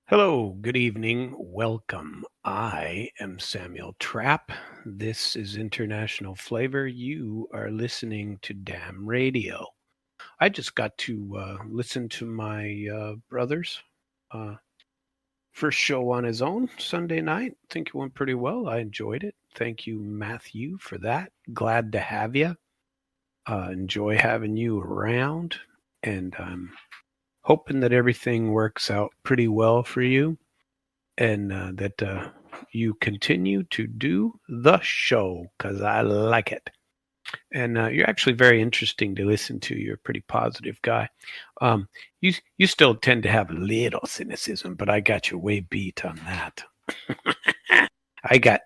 Hello, good evening, welcome. I am Samuel Trapp. This is International Flavor. You are listening to Damn Radio. I just got to listen to my brother's uh, first show on his own Sunday night. I think it went pretty well. I enjoyed it. Thank you, Matthew, for that. Glad to have you. Enjoy having you around. And I'm hoping that everything works out pretty well for you. And that you continue to do the show because I like it. And you're actually very interesting to listen to. You're a pretty positive guy. You still tend to have a little cynicism, but I got you way beat on that. I got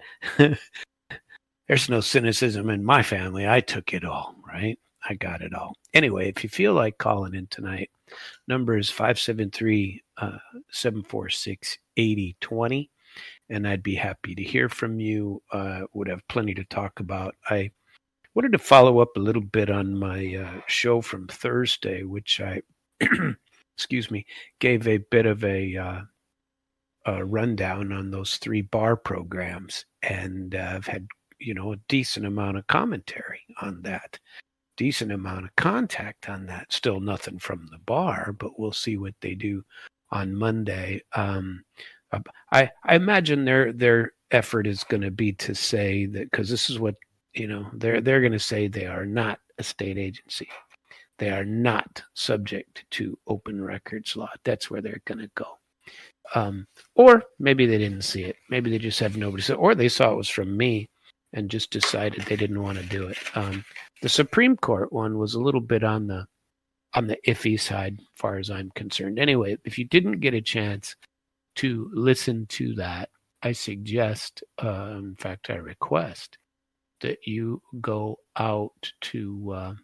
there's no cynicism in my family. I took it all, right? I got it all. Anyway, if you feel like calling in tonight, number is 573-746-8020. And I'd be happy to hear from you. Would have plenty to talk about. I wanted to follow up a little bit on my show from Thursday, which I, excuse me, gave a bit of a rundown on those 3 bar programs. And I've had, a decent amount of commentary on that. Decent amount of contact on that. Still nothing from the bar, but we'll see what they do on Monday. I imagine their effort is going to be to say that, because this is what they're going to say, they are not a state agency. They are not subject to open records law. That's where they're going to go. Or maybe they didn't see it. Maybe they just have nobody. Or they saw it was from me and just decided they didn't want to do it. The Supreme Court one was a little bit on the iffy side, as far as I'm concerned. Anyway, if you didn't get a chance to listen to that, I suggest, in fact, I request that you go out to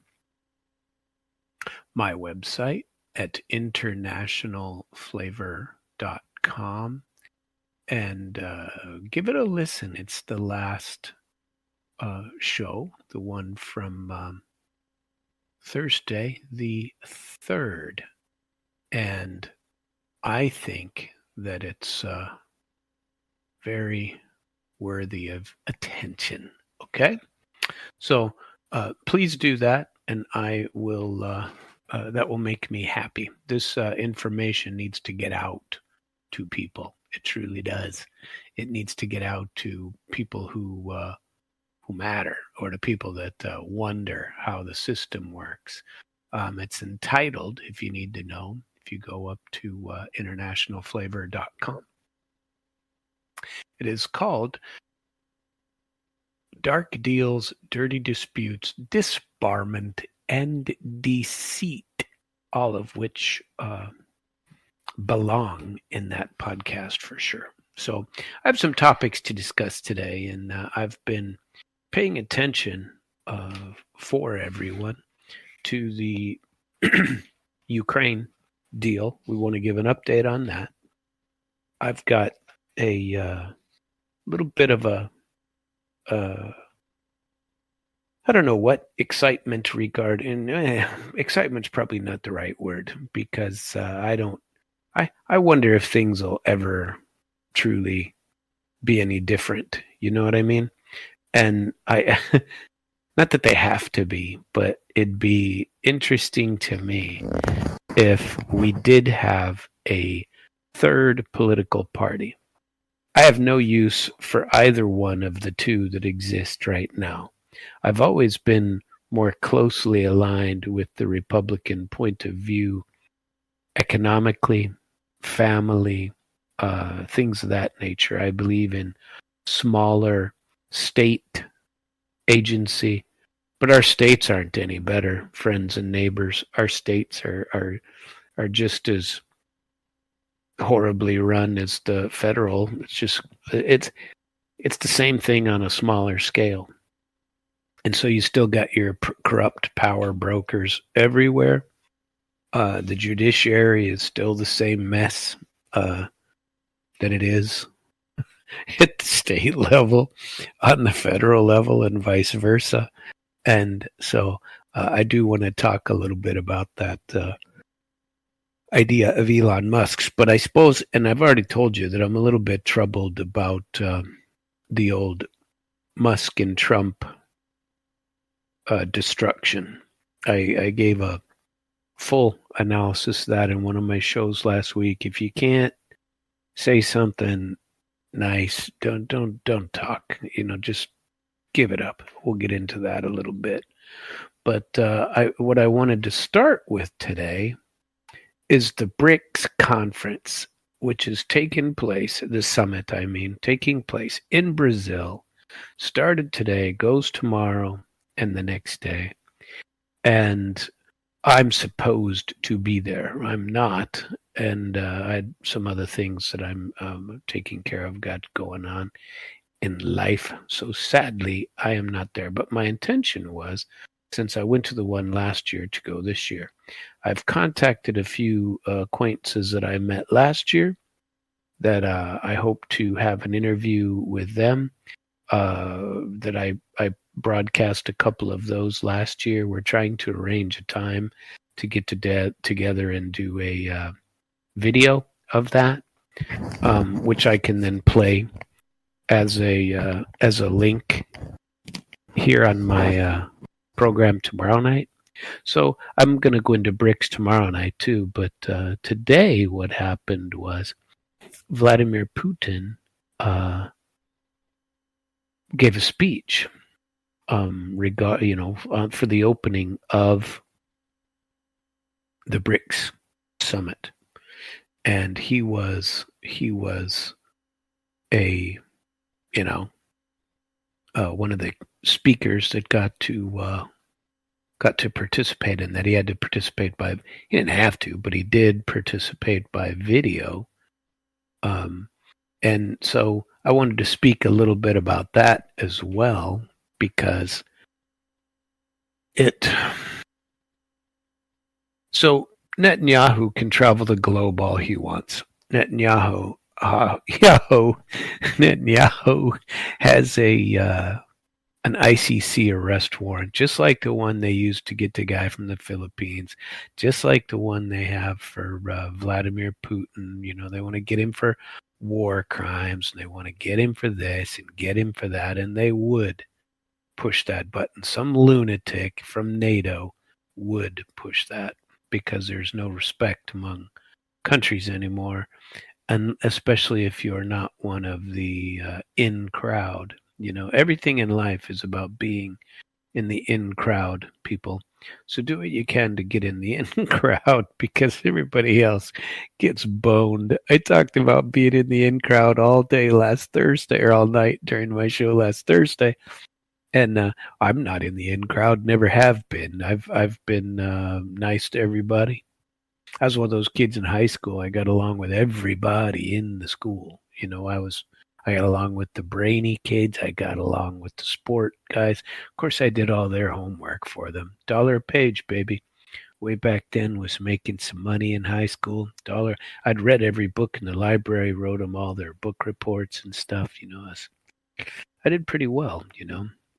my website at internationalflavor.com and give it a listen. It's the last show, the one from Thursday, the 3rd. And I think that it's very worthy of attention. Okay? So please do that, and I will. That will make me happy. This information needs to get out to people. It truly does. It needs to get out to people who matter, or to people that wonder how the system works. It's entitled, if you need to know, if you go up to internationalflavor.com. It is called Dark Deals, Dirty Disputes, Disbarment, and Deceit, all of which belong in that podcast for sure. So I have some topics to discuss today, and I've been paying attention for everyone to the Ukraine deal. We want to give an update on that. I've got a little bit of a I don't know what excitement regarding excitement's probably not the right word, because I wonder if things will ever truly be any different. You know what I mean? And I not that they have to be, but it'd be interesting to me if we did have a third political party. I have no use for either one of the two that exist right now. I've always been more closely aligned with the Republican point of view, economically, family, things of that nature. I believe in smaller state agency, but our states aren't any better, friends and neighbors. Our states are just as horribly run as the federal. It's the same thing on a smaller scale. And so you still got your corrupt power brokers everywhere. The judiciary is still the same mess that it is at the state level, on the federal level, and vice versa. And so I do want to talk a little bit about that idea of Elon Musk's. But I suppose, and I've already told you that I'm a little bit troubled about the old Musk and Trump destruction. I gave a full analysis of that in one of my shows last week. If you can't say something nice, don't talk. Just give it up. We'll get into that a little bit. But what I wanted to start with today is the BRICS conference, which is taking place, the summit, taking place in Brazil, started today, goes tomorrow, and the next day. And I'm supposed to be there. I'm not. And I had some other things that I'm taking care of, got going on in life. So sadly, I am not there. But my intention was, since I went to the one last year, to go this year. I've contacted a few acquaintances that I met last year that I hope to have an interview with them. That I broadcast a couple of those last year. We're trying to arrange a time to get together and do a video of that, which I can then play as a link here on my program tomorrow night. So I'm going to go into BRICS tomorrow night too. But today, what happened was Vladimir Putin gave a speech for the opening of the BRICS Summit, and he was a one of the speakers that got to participate in that. He had to participate he didn't have to, but he did participate by video. And so I wanted to speak a little bit about that as well, because so Netanyahu can travel the globe all he wants. Netanyahu has an ICC arrest warrant, just like the one they used to get the guy from the Philippines, just like the one they have for Vladimir Putin. They want to get him for war crimes, and they want to get him for this and get him for that, and they would push that button. Some lunatic from NATO would push that, because there's no respect among countries anymore, and especially if you're not one of the in crowd. Everything in life is about being in the in crowd, people. So do what you can to get in the in crowd, because everybody else gets boned. I talked about being in the in crowd all day last Thursday, or all night during my show last Thursday. And I'm not in the in crowd, never have been. I've been nice to everybody. I was one of those kids in high school. I got along with everybody in the school. I got along with the brainy kids. I got along with the sport guys. Of course, I did all their homework for them. $1 a page, baby. Way back then, was making some money in high school. $1. I'd read every book in the library, wrote them all their book reports and stuff. I did pretty well.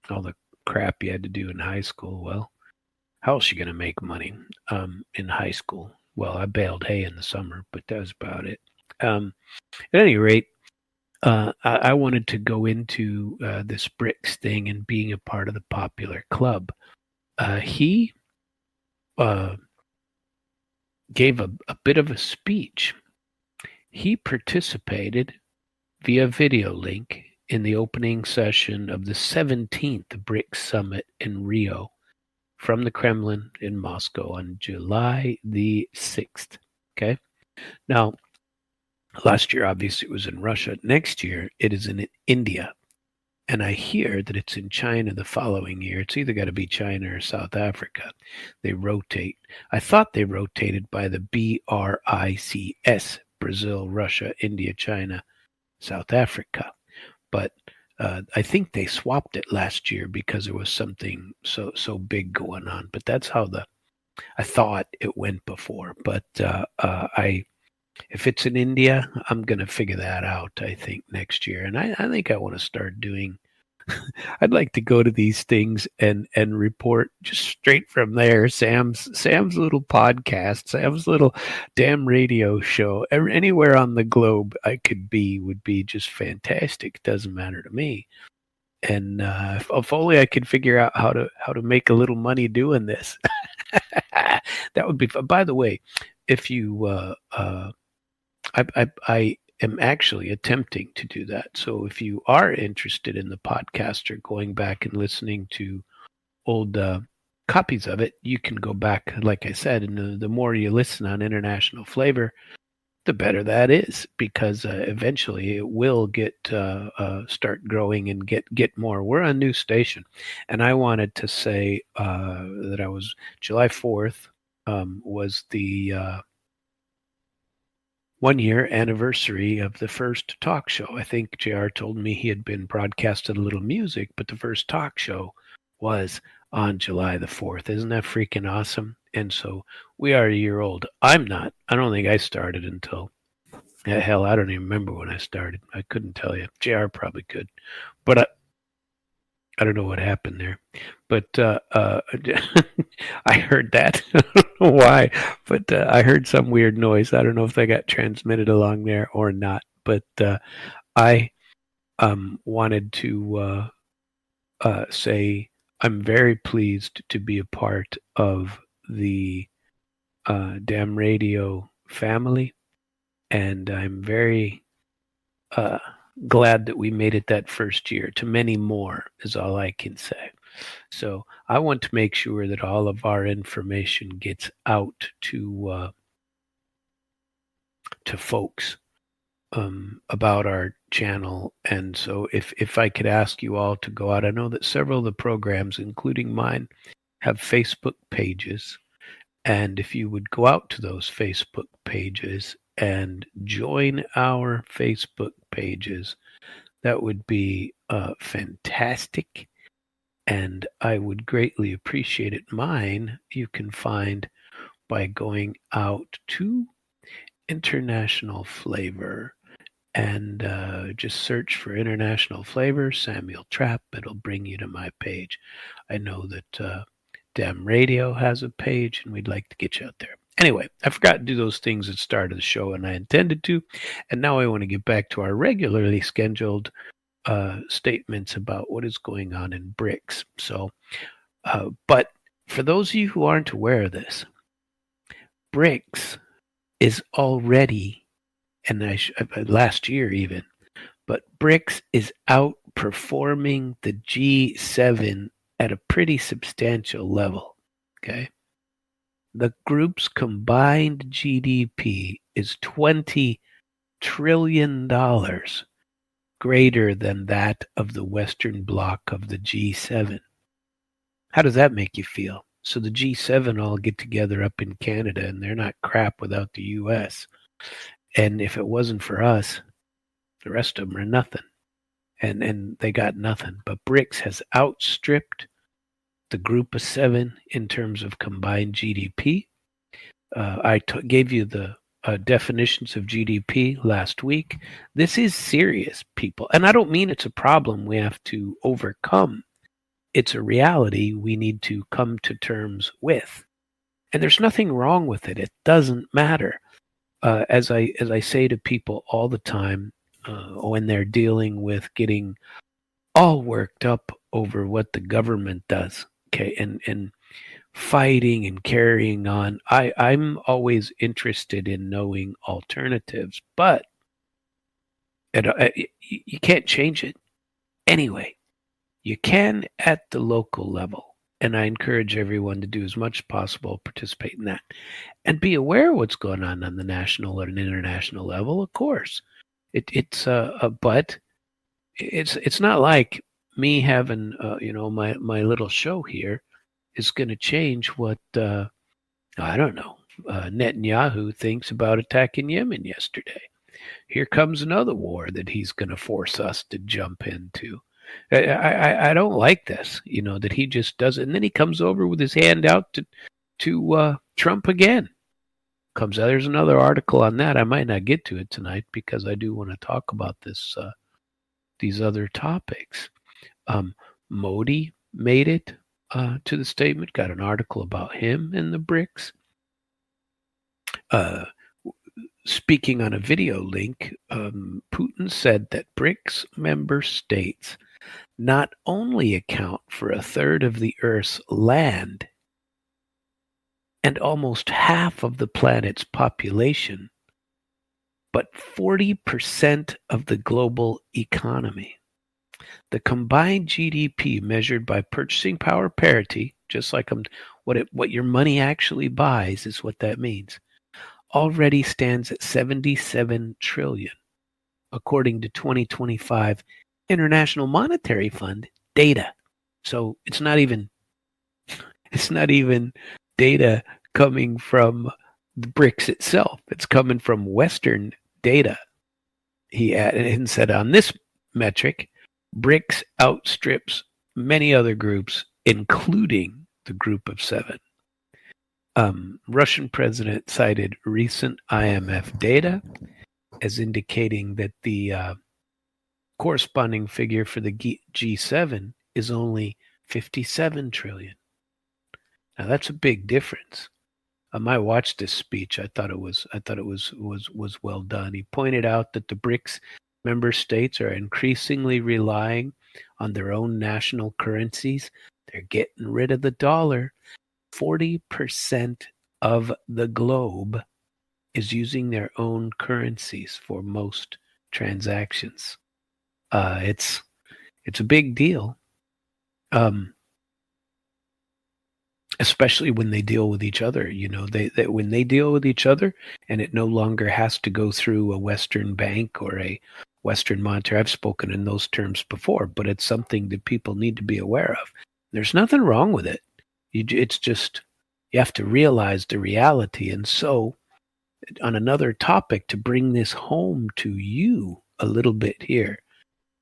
All the crap you had to do in high school. Well, how else are you going to make money in high school? Well, I baled hay in the summer, but that was about it. At any rate, I wanted to go into this BRICS thing and being a part of the popular club. He gave a bit of a speech. He participated via video link in the opening session of the 17th BRICS Summit in Rio from the Kremlin in Moscow on July the 6th. Okay? Now, last year, obviously, it was in Russia. Next year, it is in India. And I hear that it's in China the following year. It's either got to be China or South Africa. They rotate. I thought they rotated by the BRICS, Brazil, Russia, India, China, South Africa. But I think they swapped it last year because there was something so big going on. But that's how I thought it went before. But if it's in India, I'm going to figure that out, I think, next year. And I think I want to start doing I'd like to go to these things and report just straight from there. Sam's little podcast, Sam's little damn radio show. Anywhere on the globe I could be would be just fantastic. Doesn't matter to me. And if only I could figure out how to make a little money doing this. That would be fun. By the way, if you I am actually attempting to do that. So if you are interested in the podcast or going back and listening to old copies of it, you can go back, like I said, and the more you listen on International Flavor, the better that is, because eventually it will get start growing and get more. We're a new station, and I wanted to say that I was July 4th was the 1 year anniversary of the first talk show. I think JR told me he had been broadcasted a little music, but the first talk show was on July the 4th. Isn't that freaking awesome? And so we are a year old. I'm not. I don't think I started until, hell, I don't even remember when I started. I couldn't tell you. JR probably could. But I don't know what happened there. But I heard that. I don't know why, but I heard some weird noise. I don't know if they got transmitted along there or not. But I wanted to say I'm very pleased to be a part of the Damn Radio family, and I'm very glad that we made it that first year. To many more is all I can say. So I want to make sure that all of our information gets out to folks about our channel. And so if I could ask you all to go out, I know that several of the programs, including mine, have Facebook pages. And if you would go out to those Facebook pages and join our Facebook pages, that would be fantastic. And I would greatly appreciate it. Mine you can find by going out to International Flavor and just search for International Flavor, Samuel Trapp. It'll bring you to my page. I know that Damn Radio has a page, and we'd like to get you out there. Anyway, I forgot to do those things at the start of the show, and I intended to. And now I want to get back to our regularly scheduled statements about what is going on in BRICS. So, but for those of you who aren't aware of this, BRICS is already, and last year even, but BRICS is outperforming the G7 at a pretty substantial level. Okay, the group's combined GDP is $20 trillion. Greater than that of the Western bloc of the G7. How does that make you feel? So the G7 all get together up in Canada, and they're not crap without the U.S. And if it wasn't for us, the rest of them are nothing. And they got nothing. But BRICS has outstripped the group of seven in terms of combined GDP. I gave you the definitions of GDP last week. This is serious, people. And I don't mean it's a problem we have to overcome. It's a reality we need to come to terms with. And there's nothing wrong with it. It doesn't matter. As I say to people all the time when they're dealing with getting all worked up over what the government does, okay, and fighting and carrying on. I'm always interested in knowing alternatives, but you can't change it anyway. You can at the local level, and I encourage everyone to do as much as possible, participate in that, and be aware of what's going on the national and international level. Of course, it's but it's not like me having my little show here is going to change what I don't know Netanyahu thinks about attacking Yemen yesterday. Here comes another war that he's going to force us to jump into. I don't like this, that he just does it, and then he comes over with his hand out to Trump again. There's another article on that. I might not get to it tonight because I do want to talk about this these other topics. Um, Modi made it to the statement, got an article about him in the BRICS. Speaking on a video link, Putin said that BRICS member states not only account for a third of the Earth's land and almost half of the planet's population, but 40% of the global economy. The combined GDP measured by purchasing power parity, just like what your money actually buys is what that means, already stands at 77 trillion, according to 2025 International Monetary Fund data. So it's not even data coming from the BRICS itself. It's coming from Western data. He added and said on this metric, BRICS outstrips many other groups, including the Group of Seven. Russian president cited recent IMF data as indicating that the corresponding figure for the G7 is only 57 trillion. Now that's a big difference. I watched this speech. I thought it was well done. He pointed out that the BRICS member states are increasingly relying on their own national currencies. They're getting rid of the dollar. 40% of the globe is using their own currencies for most transactions. It's a big deal. Especially when they deal with each other, when they deal with each other and it no longer has to go through a Western bank or a Western monetary. I've spoken in those terms before, but it's something that people need to be aware of. There's nothing wrong with it. It's just, you have to realize the reality. And so on another topic, to bring this home to you a little bit here,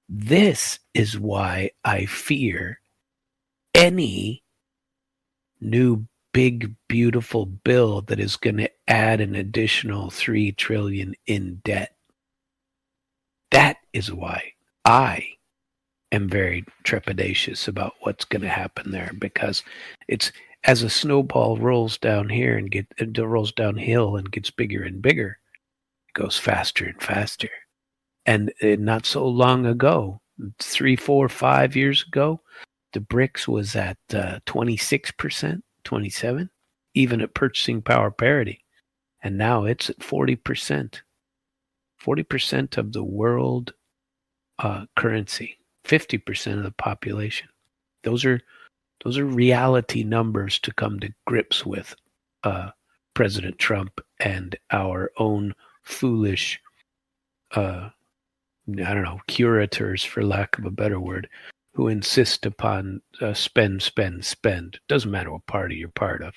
this is why I fear any new big beautiful bill that is going to add an additional 3 trillion in debt. That is why I am very trepidatious about what's going to happen there, because it's as a snowball rolls down here and rolls downhill and gets bigger and bigger, it goes faster and faster. And not so long ago, 3, 4, 5 years ago, the BRICS was at 26%, 27%, even at purchasing power parity. And now it's at 40%. 40% of the world currency, 50% of the population. Those are reality numbers to come to grips with, President Trump and our own foolish, curators, for lack of a better word, who insist upon spend. Doesn't matter what party you're part of.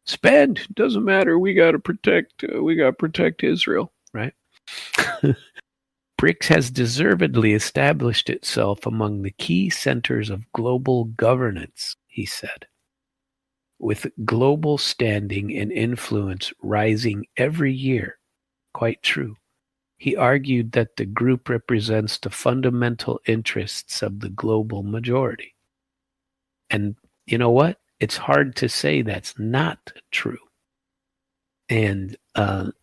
Spend. Doesn't matter. We got to protect Israel, right? BRICS has deservedly established itself among the key centers of global governance, he said, with global standing and influence rising every year. Quite true. He argued that the group represents the fundamental interests of the global majority. And you know what? It's hard to say that's not true. And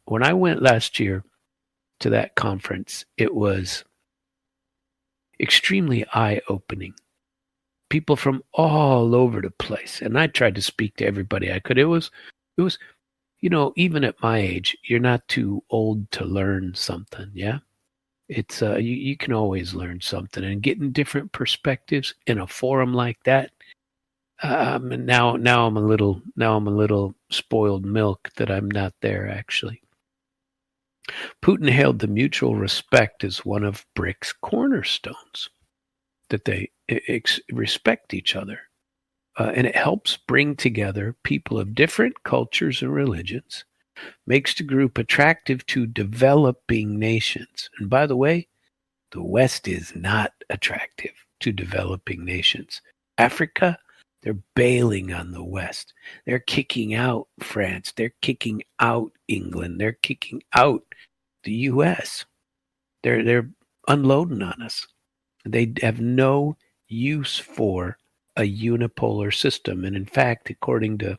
when I went last year to that conference, it was extremely eye-opening. People from all over the place. And I tried to speak to everybody I could. It was, even at my age, you're not too old to learn something, yeah? It's you can always learn something, and getting different perspectives in a forum like that. And now I'm a little spoiled milk that I'm not there actually. Putin hailed the mutual respect as one of BRICS' cornerstones, that they respect each other, and it helps bring together people of different cultures and religions. Makes the group attractive to developing nations. And by the way, the West is not attractive to developing nations. Africa, they're bailing on the West. They're kicking out France. They're kicking out England. They're kicking out the U.S. They're unloading on us. They have no use for a unipolar system. And in fact, according to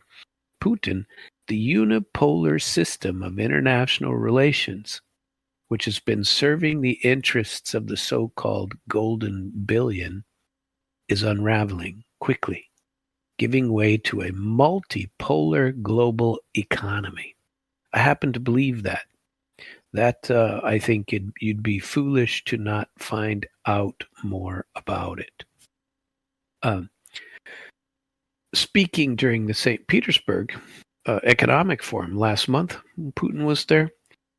Putin, the unipolar system of international relations, which has been serving the interests of the so-called golden billion, is unraveling quickly, giving way to a multipolar global economy. I happen to believe that. I think you'd be foolish to not find out more about it. Speaking during the St. Petersburg Economic Forum last month, Putin was there.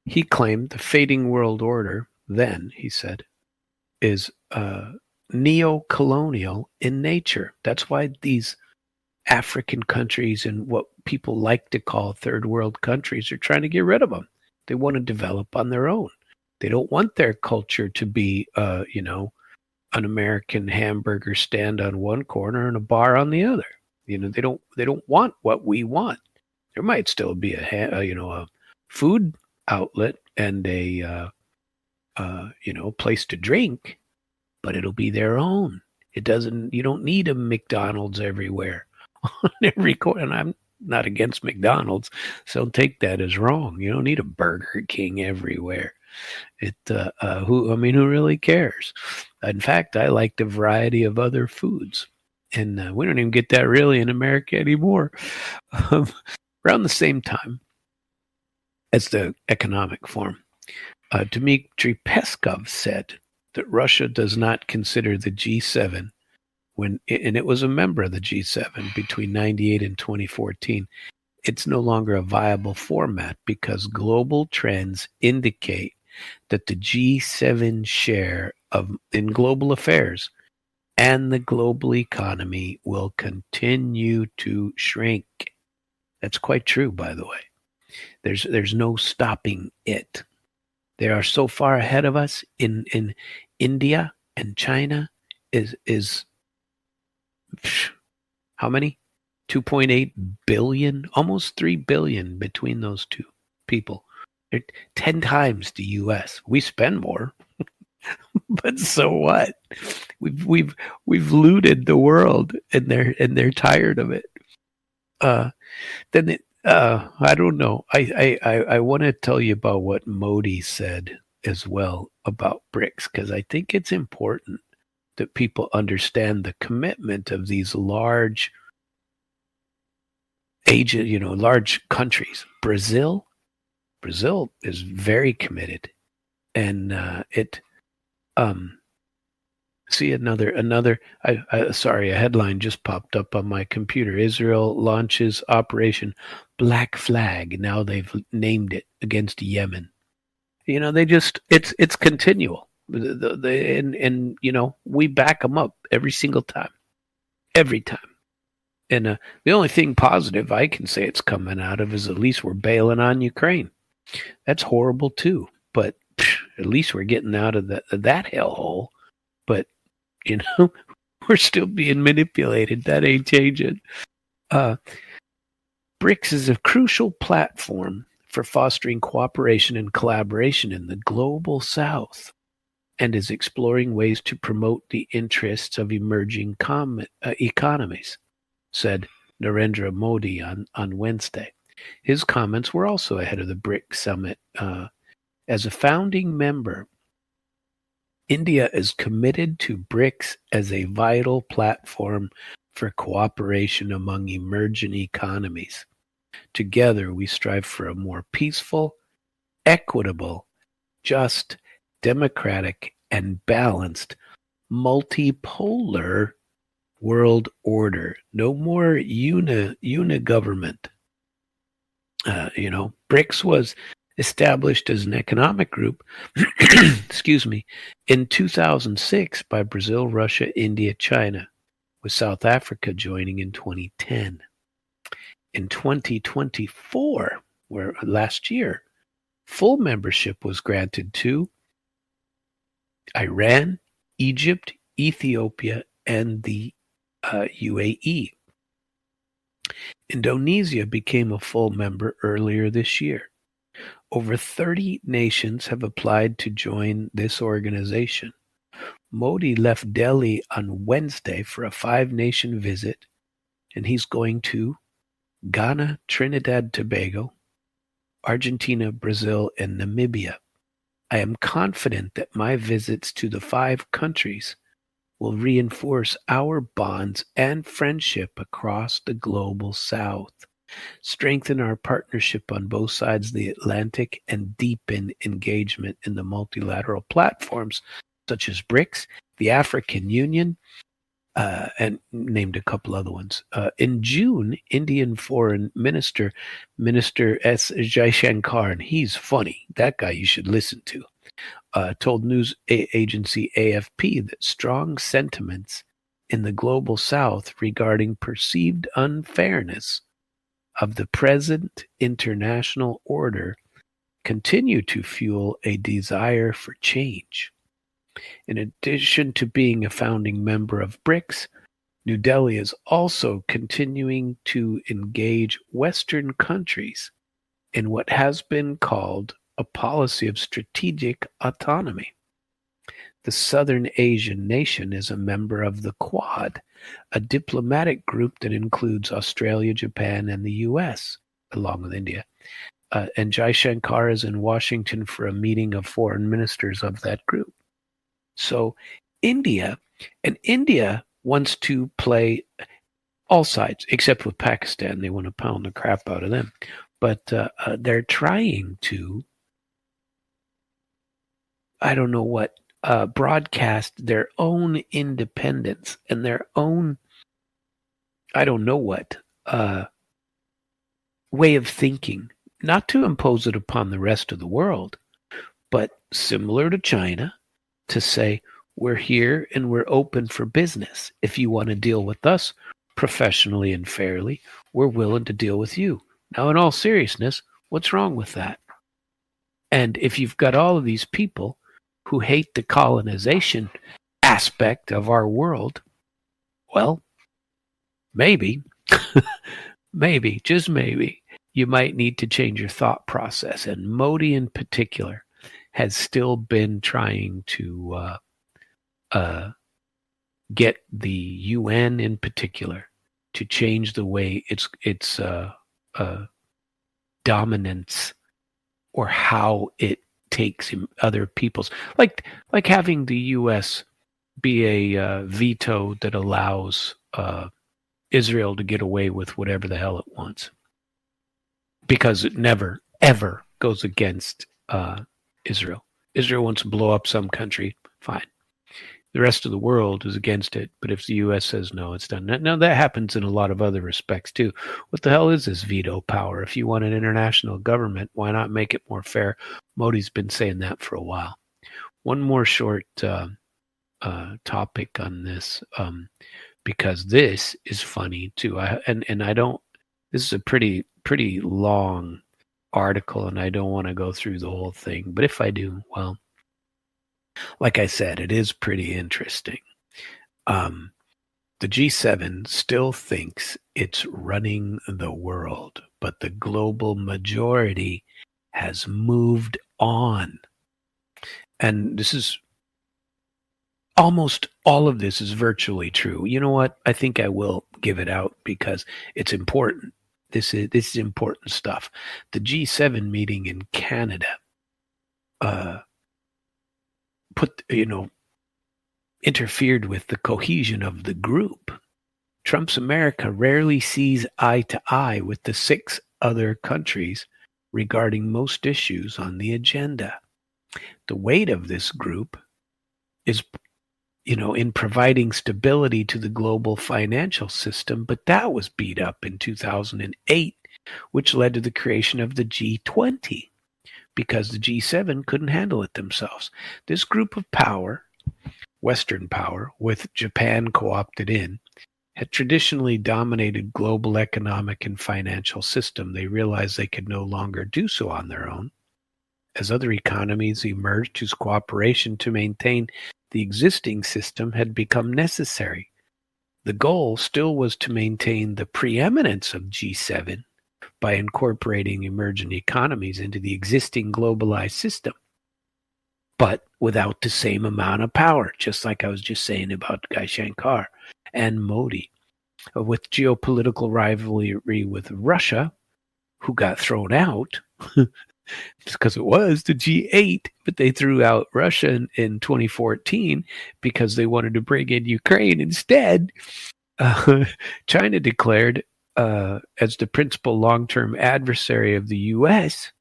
He claimed the fading world order, then, he said, is neo-colonial in nature. That's why these African countries and what people like to call third world countries are trying to get rid of them. They want to develop on their own. They don't want their culture to be, an American hamburger stand on one corner and a bar on the other. They don't want what we want. There might still be a food outlet and a place to drink, but it'll be their own. You don't need a McDonald's everywhere on every corner. And I'm not against McDonald's, so don't take that as wrong. You don't need a Burger King everywhere. Who really cares? In fact, I like the variety of other foods, and we don't even get that really in America anymore. Around the same time as the economic forum, Dmitry Peskov said that Russia does not consider the G7 and it was a member of the G7 between 1998 and 2014. It's no longer a viable format because global trends indicate that the G7 share in global affairs and the global economy will continue to shrink. That's quite true, by the way. There's no stopping it. They are so far ahead of us in India and China is how many? 2.8 billion, almost 3 billion between those two people. They're 10 times the US. We spend more. But so what? We've looted the world and they're tired of it. I don't know. I want to tell you about what Modi said as well about BRICS, because I think it's important that people understand the commitment of these large countries. Brazil is very committed, and see another. Sorry, a headline just popped up on my computer. Israel launches Operation Black Flag. Now they've named it against Yemen. It's continual. And we back them up every single time, every time. And the only thing positive I can say it's coming out of is at least we're bailing on Ukraine. That's horrible too, but at least we're getting out of that hellhole. But we're still being manipulated. That ain't changing. BRICS is a crucial platform for fostering cooperation and collaboration in the global South, and is exploring ways to promote the interests of emerging economies, said Narendra Modi on Wednesday. His comments were also ahead of the BRICS Summit. As a founding member, India is committed to BRICS as a vital platform for cooperation among emerging economies. Together, we strive for a more peaceful, equitable, just, democratic, and balanced multipolar world order. No more unigovernment. BRICS was established as an economic group, in 2006 by Brazil, Russia, India, China, with South Africa joining in 2010. In 2024, last year, full membership was granted to Iran, Egypt, Ethiopia, and the UAE. Indonesia became a full member earlier this year. Over 30 nations have applied to join this organization. Modi left Delhi on Wednesday for a five-nation visit, and he's going to Ghana, Trinidad Tobago, Argentina, Brazil, and Namibia. I am confident that my visits to the five countries will reinforce our bonds and friendship across the global South, strengthen our partnership on both sides of the Atlantic, and deepen engagement in the multilateral platforms such as BRICS, the African Union, and named a couple other ones. In June, Indian Foreign Minister S. Jaishankar, and he's funny. That guy you should listen to. Told news agency AFP that strong sentiments in the global South regarding perceived unfairness of the present international order continue to fuel a desire for change. In addition to being a founding member of BRICS, New Delhi is also continuing to engage Western countries in what has been called a policy of strategic autonomy. The Southern Asian nation is a member of the Quad, a diplomatic group that includes Australia, Japan, and the US, along with India. And Jaishankar is in Washington for a meeting of foreign ministers of that group. So India wants to play all sides, except with Pakistan. They want to pound the crap out of them. But they're trying to, I don't know what, broadcast their own independence and their own, I don't know what, way of thinking, not to impose it upon the rest of the world, but similar to China, to say, we're here and we're open for business. If you want to deal with us professionally and fairly, we're willing to deal with you. Now, in all seriousness, what's wrong with that? And if you've got all of these people who hate the colonization aspect of our world, well, maybe, maybe, just maybe, you might need to change your thought process. And Modi in particular has still been trying to get the UN in particular to change the way its dominance or how it takes other people's, like having the US be a veto that allows Israel to get away with whatever the hell it wants, because it never ever goes against Israel. Israel wants to blow up some country, fine. The rest of the world is against it, but if the U.S. says no, it's done. Now, that happens in a lot of other respects, too. What the hell is this veto power? If you want an international government, why not make it more fair? Modi's been saying that for a while. One more short topic on this, because this is funny, too. This is a pretty long article, and I don't want to go through the whole thing. But if I do, well, like I said, it is pretty interesting. The G7 still thinks it's running the world, but the global majority has moved on. And this is almost all of this is virtually true. You know what? I think I will give it out because it's important. This is important stuff. The G7 meeting in Canada interfered with the cohesion of the group. Trump's America rarely sees eye to eye with the 6 other countries regarding most issues on the agenda. The weight of this group is, in providing stability to the global financial system, but that was beat up in 2008, which led to the creation of the G20, because the G7 couldn't handle it themselves. This group of power, Western power, with Japan co-opted in, had traditionally dominated global economic and financial system. They realized they could no longer do so on their own. As other economies emerged whose cooperation to maintain the existing system had become necessary, the goal still was to maintain the preeminence of G7 by incorporating emerging economies into the existing globalized system. but without the same amount of power, just like I was just saying about Guy Shankar and Modi. With geopolitical rivalry with Russia, who got thrown out because it was the G8, but they threw out Russia in 2014 because they wanted to bring in Ukraine instead. China declared as the principal long-term adversary of the U.S.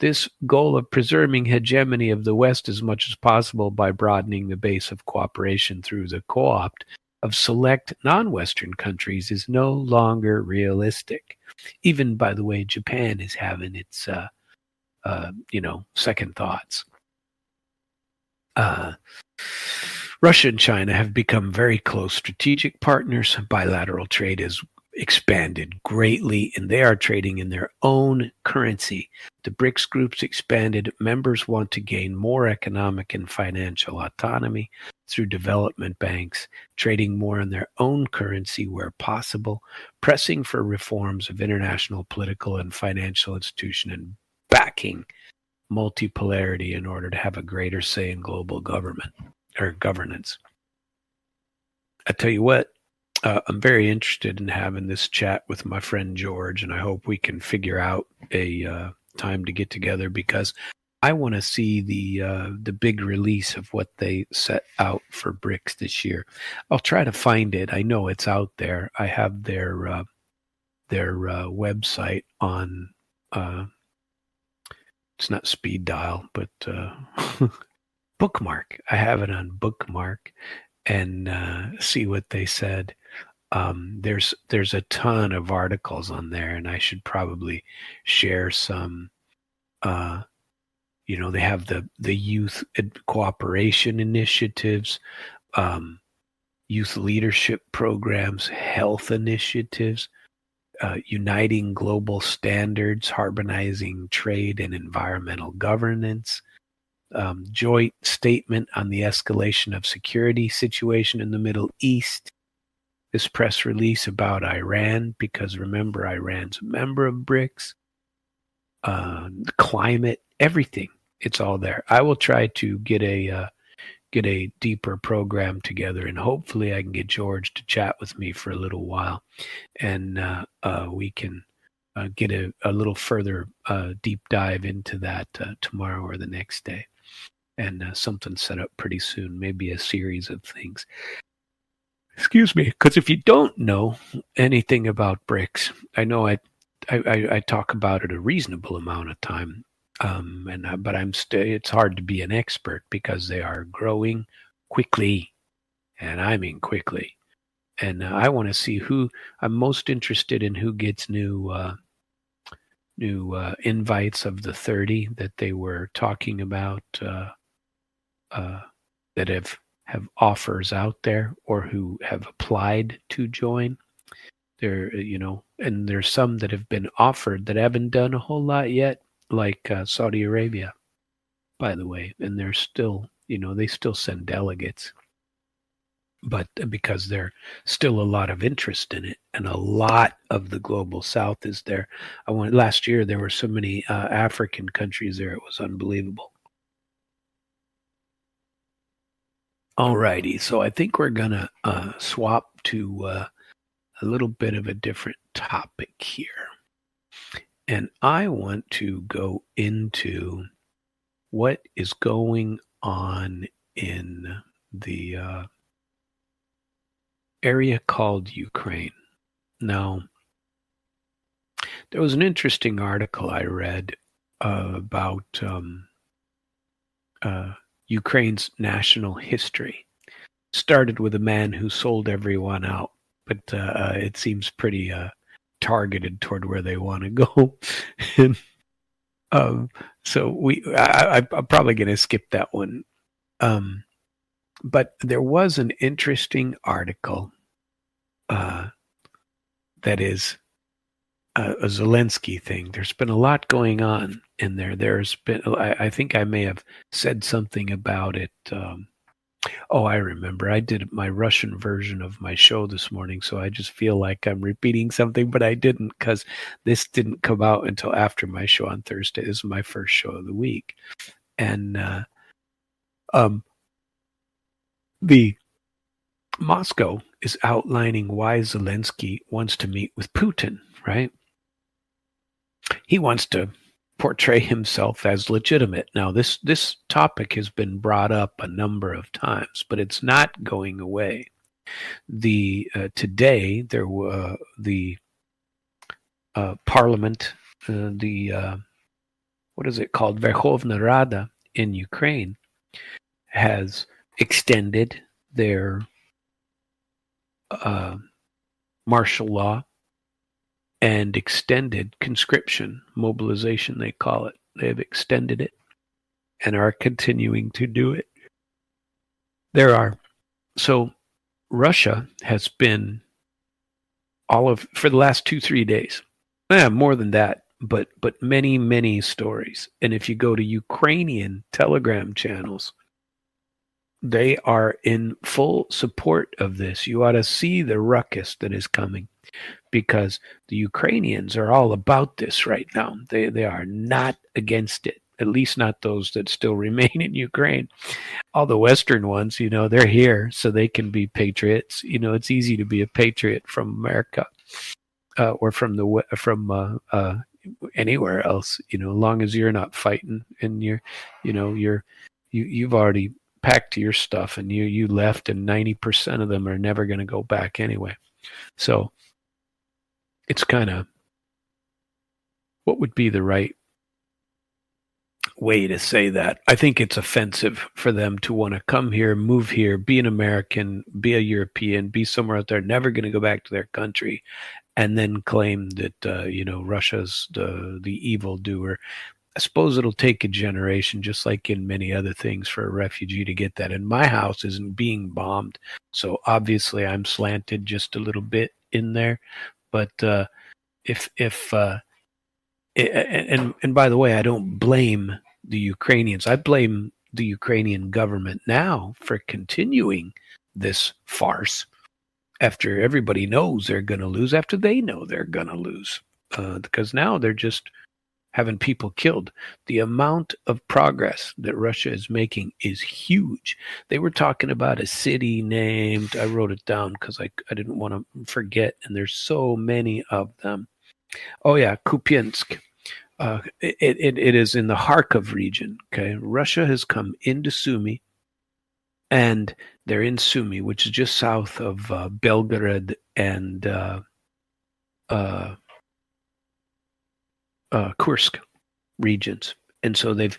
this goal of preserving hegemony of the West as much as possible by broadening the base of cooperation through the co-opt of select non-Western countries is no longer realistic. Even, by the way, Japan is having its, second thoughts. Russia and China have become very close strategic partners. Bilateral trade has expanded greatly, and they are trading in their own currency. The BRICS groups expanded. Members want to gain more economic and financial autonomy through development banks, trading more in their own currency where possible, pressing for reforms of international political and financial institution, and backing multipolarity in order to have a greater say in global government or governance. I tell you what, I'm very interested in having this chat with my friend George, and I hope we can figure out a time to get together, because I want to see the big release of what they set out for BRICS this year. I'll try to find it. I know it's out there. I have their website on. It's not speed dial, but bookmark. I have it on bookmark, and see what they said. There's a ton of articles on there, and I should probably share some. They have the youth cooperation initiatives, youth leadership programs, health initiatives, uniting global standards, harmonizing trade and environmental governance, joint statement on the escalation of security situation in the Middle East. This press release about Iran, because remember, Iran's a member of BRICS. The climate, everything, it's all there. I will try to get a deeper program together, and hopefully I can get George to chat with me for a little while, and we can get a little further deep dive into that tomorrow or the next day, and something set up pretty soon, maybe a series of things. Excuse me, because if you don't know anything about BRICS, I know I talk about it a reasonable amount of time, but it's hard to be an expert because they are growing quickly, and I mean quickly. And I want to see who I'm most interested in, who gets new invites of the 30 that they were talking about, that have offers out there or who have applied to join. There, and there's some that have been offered that haven't done a whole lot yet, like Saudi Arabia, by the way, and they're still, they still send delegates, but because there's still a lot of interest in it, and a lot of the global South is there. Last year there were so many African countries there; it was unbelievable. Alrighty, so I think we're gonna swap to a little bit of a different topic here. And I want to go into what is going on in the area called Ukraine. Now, there was an interesting article I read about Ukraine's national history. Started with a man who sold everyone out, but it seems pretty targeted toward where they want to go. And so I'm probably going to skip that one. But there was an interesting article that is a Zelensky thing. There's been a lot going on in there. There's been, I think I may have said something about it. I remember. I did my Russian version of my show this morning, so I just feel like I'm repeating something, but I didn't, because this didn't come out until after my show on Thursday. This is my first show of the week. And Um, the Moscow is outlining why Zelensky wants to meet with Putin, right? He wants to portray himself as legitimate. Now, this topic has been brought up a number of times, but it's not going away. The today there were the parliament, the what is it called, Verkhovna Rada in Ukraine, has extended their martial law and extended conscription, mobilization, they call it. They've extended it and are continuing to do it. So Russia has been for the last 2-3 days. More than that, but many stories. And if you go to Ukrainian Telegram channels, they are in full support of this. You ought to see the ruckus that is coming, because the Ukrainians are all about this right now. They are not against it, at least not those that still remain in Ukraine. All the Western ones, they're here so they can be patriots. It's easy to be a patriot from America, or from anywhere else. As long as you're not fighting and you've already packed your stuff and you left, and 90% of them are never going to go back anyway. So it's kind of, what would be the right way to say that? I think it's offensive for them to want to come here, move here, be an American, be a European, be somewhere out there, never going to go back to their country, and then claim that Russia's the evildoer. I suppose it'll take a generation, just like in many other things, for a refugee to get that. And my house isn't being bombed, so obviously I'm slanted just a little bit in there. But and by the way, I don't blame the Ukrainians. I blame the Ukrainian government now for continuing this farce after everybody knows they're going to lose, after they know they're going to lose, because now they're just having people killed. The amount of progress that Russia is making is huge. They were talking about a city named, I wrote it down because I didn't want to forget, and there's so many of them. Oh yeah, Kupiansk. It is in the Kharkov region. Okay, Russia has come into Sumy, and they're in Sumy, which is just south of Belgorod and Kursk regions. And so they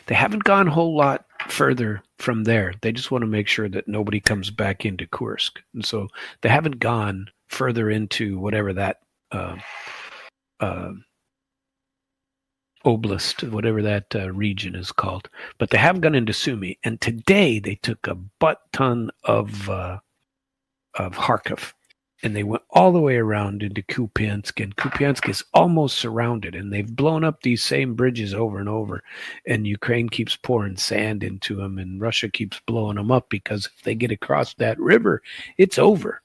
haven't gone a whole lot further from there. They just want to make sure that nobody comes back into Kursk. And so they haven't gone further into whatever that oblast, whatever that region is called. But they haven't gone into Sumy. And today they took a butt ton of Kharkov, and they went all the way around into Kupiansk, and Kupiansk is almost surrounded, and they've blown up these same bridges over and over, and Ukraine keeps pouring sand into them, and Russia keeps blowing them up, because if they get across that river, it's over.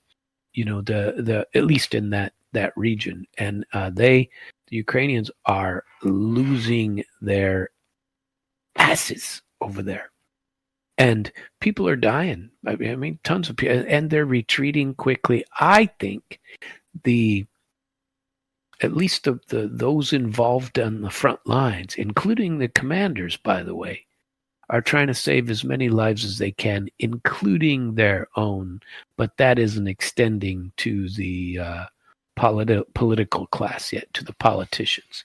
The at least in that region, and the Ukrainians are losing their asses over there. And people are dying. I mean, tons of people, and they're retreating quickly. I think at least those involved on the front lines, including the commanders, by the way, are trying to save as many lives as they can, including their own. But that isn't extending to the political class yet, to the politicians.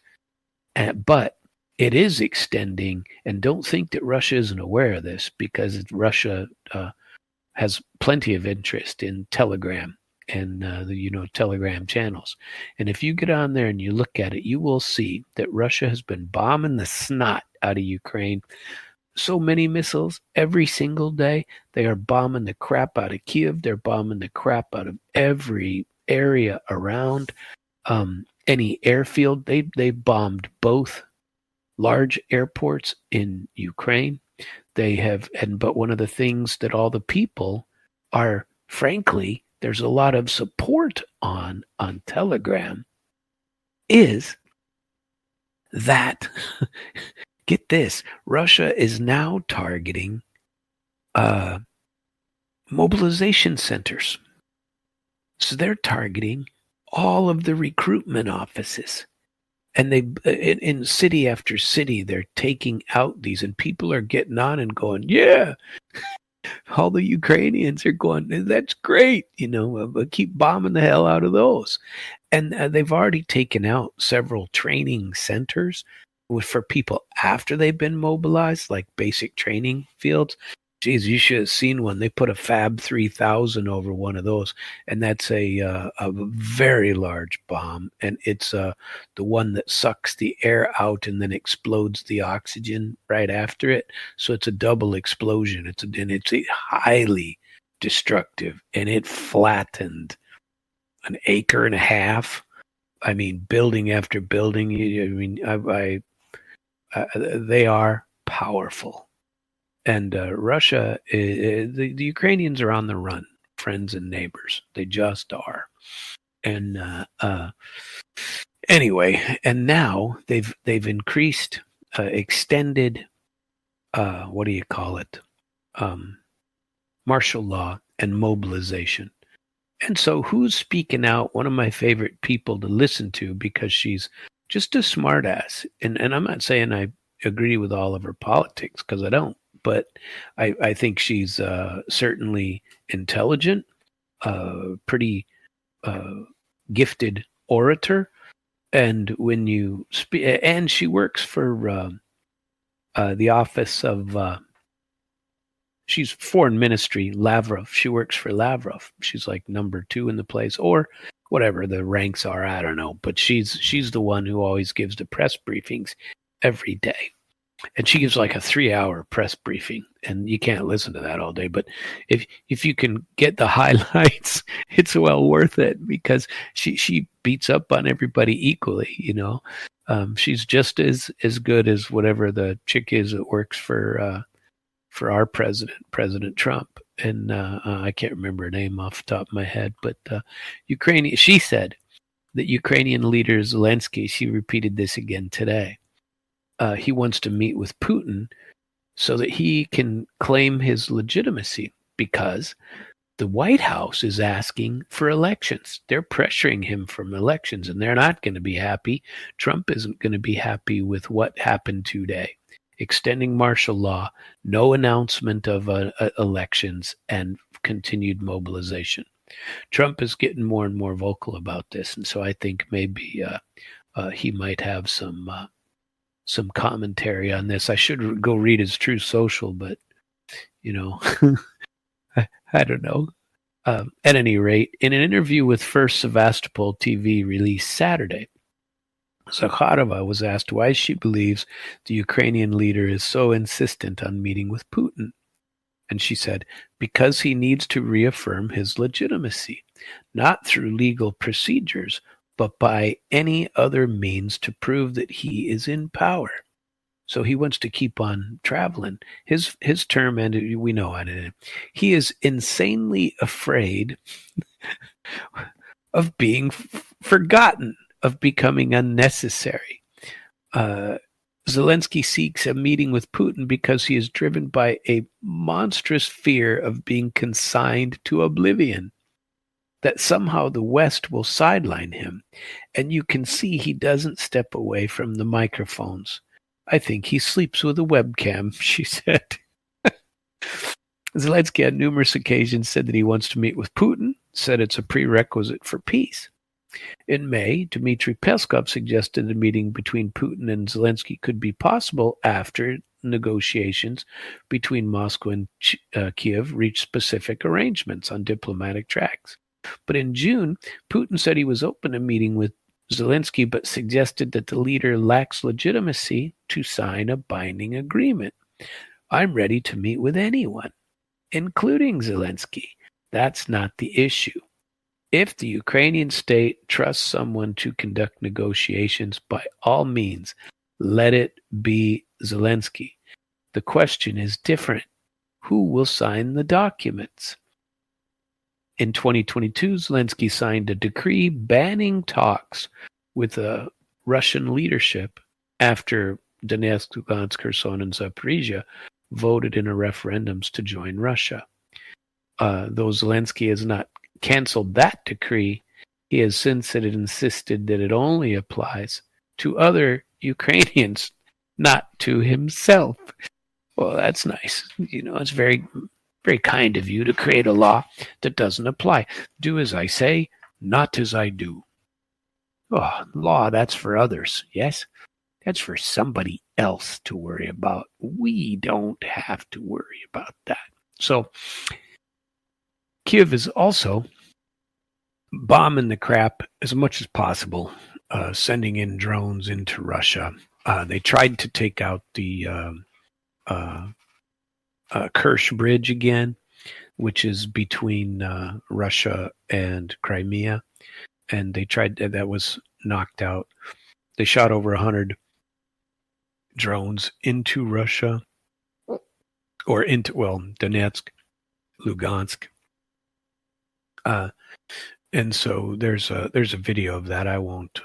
But it is extending, and don't think that Russia isn't aware of this, because Russia has plenty of interest in Telegram and the Telegram channels. And if you get on there and you look at it, you will see that Russia has been bombing the snot out of Ukraine. So many missiles every single day. They are bombing the crap out of Kiev. They're bombing the crap out of every area around. Any airfield, they bombed both large airports in Ukraine. They have, but one of the things that all the people are, frankly, there's a lot of support on Telegram, is that, get this, Russia is now targeting uh, mobilization centers. So they're targeting all of the recruitment offices. And they, in city after city, they're taking out these, and people are getting on and going, yeah, all the Ukrainians are going, that's great, but keep bombing the hell out of those. And they've already taken out several training centers for people after they've been mobilized, like basic training fields. Geez, you should have seen one. They put a Fab 3000 over one of those, and that's a very large bomb, and it's the one that sucks the air out and then explodes the oxygen right after it. So it's a double explosion. It's highly destructive, and it flattened an acre and a half. I mean, building after building. They are powerful. And Russia, the Ukrainians are on the run, friends and neighbors. They just are. And anyway, and now they've increased, extended, what do you call it? Martial law and mobilization. And so who's speaking out? One of my favorite people to listen to, because she's just a smartass. And I'm not saying I agree with all of her politics, because I don't. But I think she's certainly intelligent, pretty gifted orator. And when you speak, and she works for the office of, she's foreign ministry, Lavrov. She works for Lavrov. She's like number 2 in the place, or whatever the ranks are. I don't know. But she's the one who always gives the press briefings every day. And she gives like a 3-hour press briefing, and you can't listen to that all day. But if you can get the highlights, it's well worth it, because she beats up on everybody equally. She's just as good as whatever the chick is that works for our President Trump. And I can't remember her name off the top of my head, but Ukrainian. She said that Ukrainian leader Zelensky. She repeated this again today. He wants to meet with Putin so that he can claim his legitimacy, because the White House is asking for elections. They're pressuring him from elections, and they're not going to be happy. Trump isn't going to be happy with what happened today. Extending martial law, no announcement of elections, and continued mobilization. Trump is getting more and more vocal about this, and so I think maybe he might have some commentary on this. I should go read his True Social, but I don't know. At any rate, in an interview with First Sevastopol TV released Saturday, Zakharova was asked why she believes the Ukrainian leader is so insistent on meeting with Putin. And she said, because he needs to reaffirm his legitimacy, not through legal procedures, but by any other means to prove that he is in power. So he wants to keep on traveling. His term ended, we know it. He is insanely afraid of being forgotten, of becoming unnecessary. Zelensky seeks a meeting with Putin because he is driven by a monstrous fear of being consigned to oblivion, that somehow the West will sideline him. And you can see he doesn't step away from the microphones. I think he sleeps with a webcam, she said. Zelensky on numerous occasions said that he wants to meet with Putin, said it's a prerequisite for peace. In May, Dmitry Peskov suggested a meeting between Putin and Zelensky could be possible after negotiations between Moscow and Kiev reached specific arrangements on diplomatic tracks. But in June, Putin said he was open to meeting with Zelensky, but suggested that the leader lacks legitimacy to sign a binding agreement. I'm ready to meet with anyone, including Zelensky. That's not the issue. If the Ukrainian state trusts someone to conduct negotiations, by all means, let it be Zelensky. The question is different. Who will sign the documents? In 2022, Zelensky signed a decree banning talks with the Russian leadership after Donetsk, Lugansk, Kherson, and Zaporizhia voted in a referendums to join Russia. Though Zelensky has not canceled that decree, he has since insisted that it only applies to other Ukrainians, not to himself. Well, that's nice. It's very, very kind of you to create a law that doesn't apply. Do as I say, not as I do. Oh, law, that's for others, yes? That's for somebody else to worry about. We don't have to worry about that. So, Kiev is also bombing the crap as much as possible, sending in drones into Russia. They tried to take out the Kerch Bridge again, which is between Russia and Crimea, and they tried that was knocked out. They shot over 100 drones into Russia, or into Donetsk, Lugansk, and so there's a video of that. I won't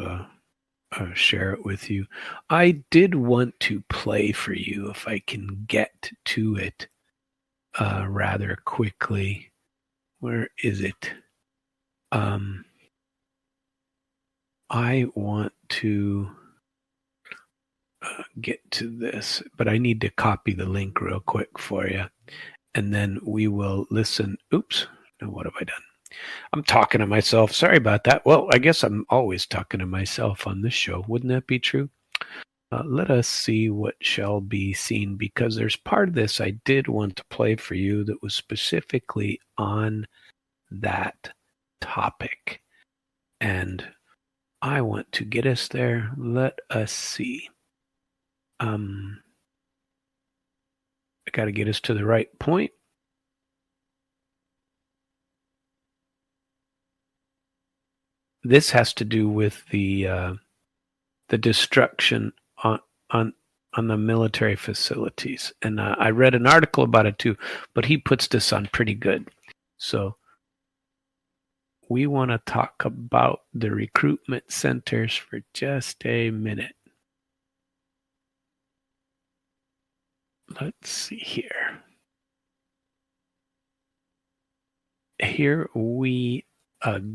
share it with you. I did want to play for you if I can get to it rather quickly. Where is it? I want to get to this, but I need to copy the link real quick for you, and then we will listen. Oops, no, what have I done? I'm talking to myself. Sorry about that. Well, I guess I'm always talking to myself on this show. Wouldn't that be true? Let us see what shall be seen, because there's part of this I did want to play for you that was specifically on that topic. And I want to get us there. Let us see. I got to get us to the right point. This has to do with the destruction on the military facilities, and I read an article about it too. But he puts this on pretty good. So we want to talk about the recruitment centers for just a minute. Let's see here. Here we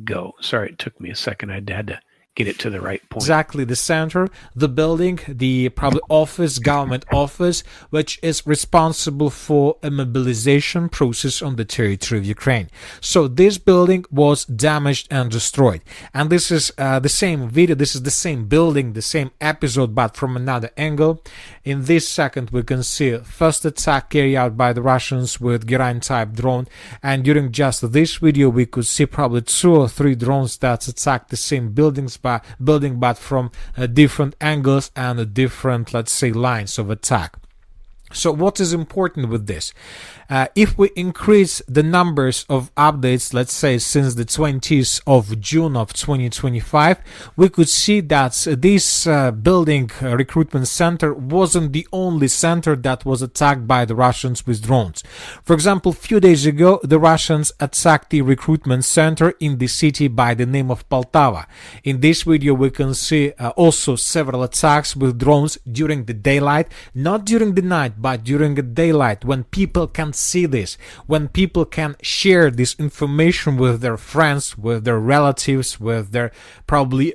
go. Sorry, it took me a second. I had to get it to the right point. Exactly the center, the building, the probably office, government office, which is responsible for a mobilization process on the territory of Ukraine. So this building was damaged and destroyed. And this is the same video, this is the same building, the same episode, but from another angle. In this second, we can see first attack carried out by the Russians with Geraint-type drone. And during just this video, we could see probably 2 or 3 drones that attacked the same building, but from different angles and different, let's say, lines of attack. So what is important with this? If we increase the numbers of updates, let's say since the 20th of June of 2025, we could see that this building recruitment center wasn't the only center that was attacked by the Russians with drones. For example, a few days ago, the Russians attacked the recruitment center in the city by the name of Poltava. In this video, we can see also several attacks with drones during the daylight, not during the night, but during the daylight, when people can see this, when people can share this information with their friends, with their relatives, with their probably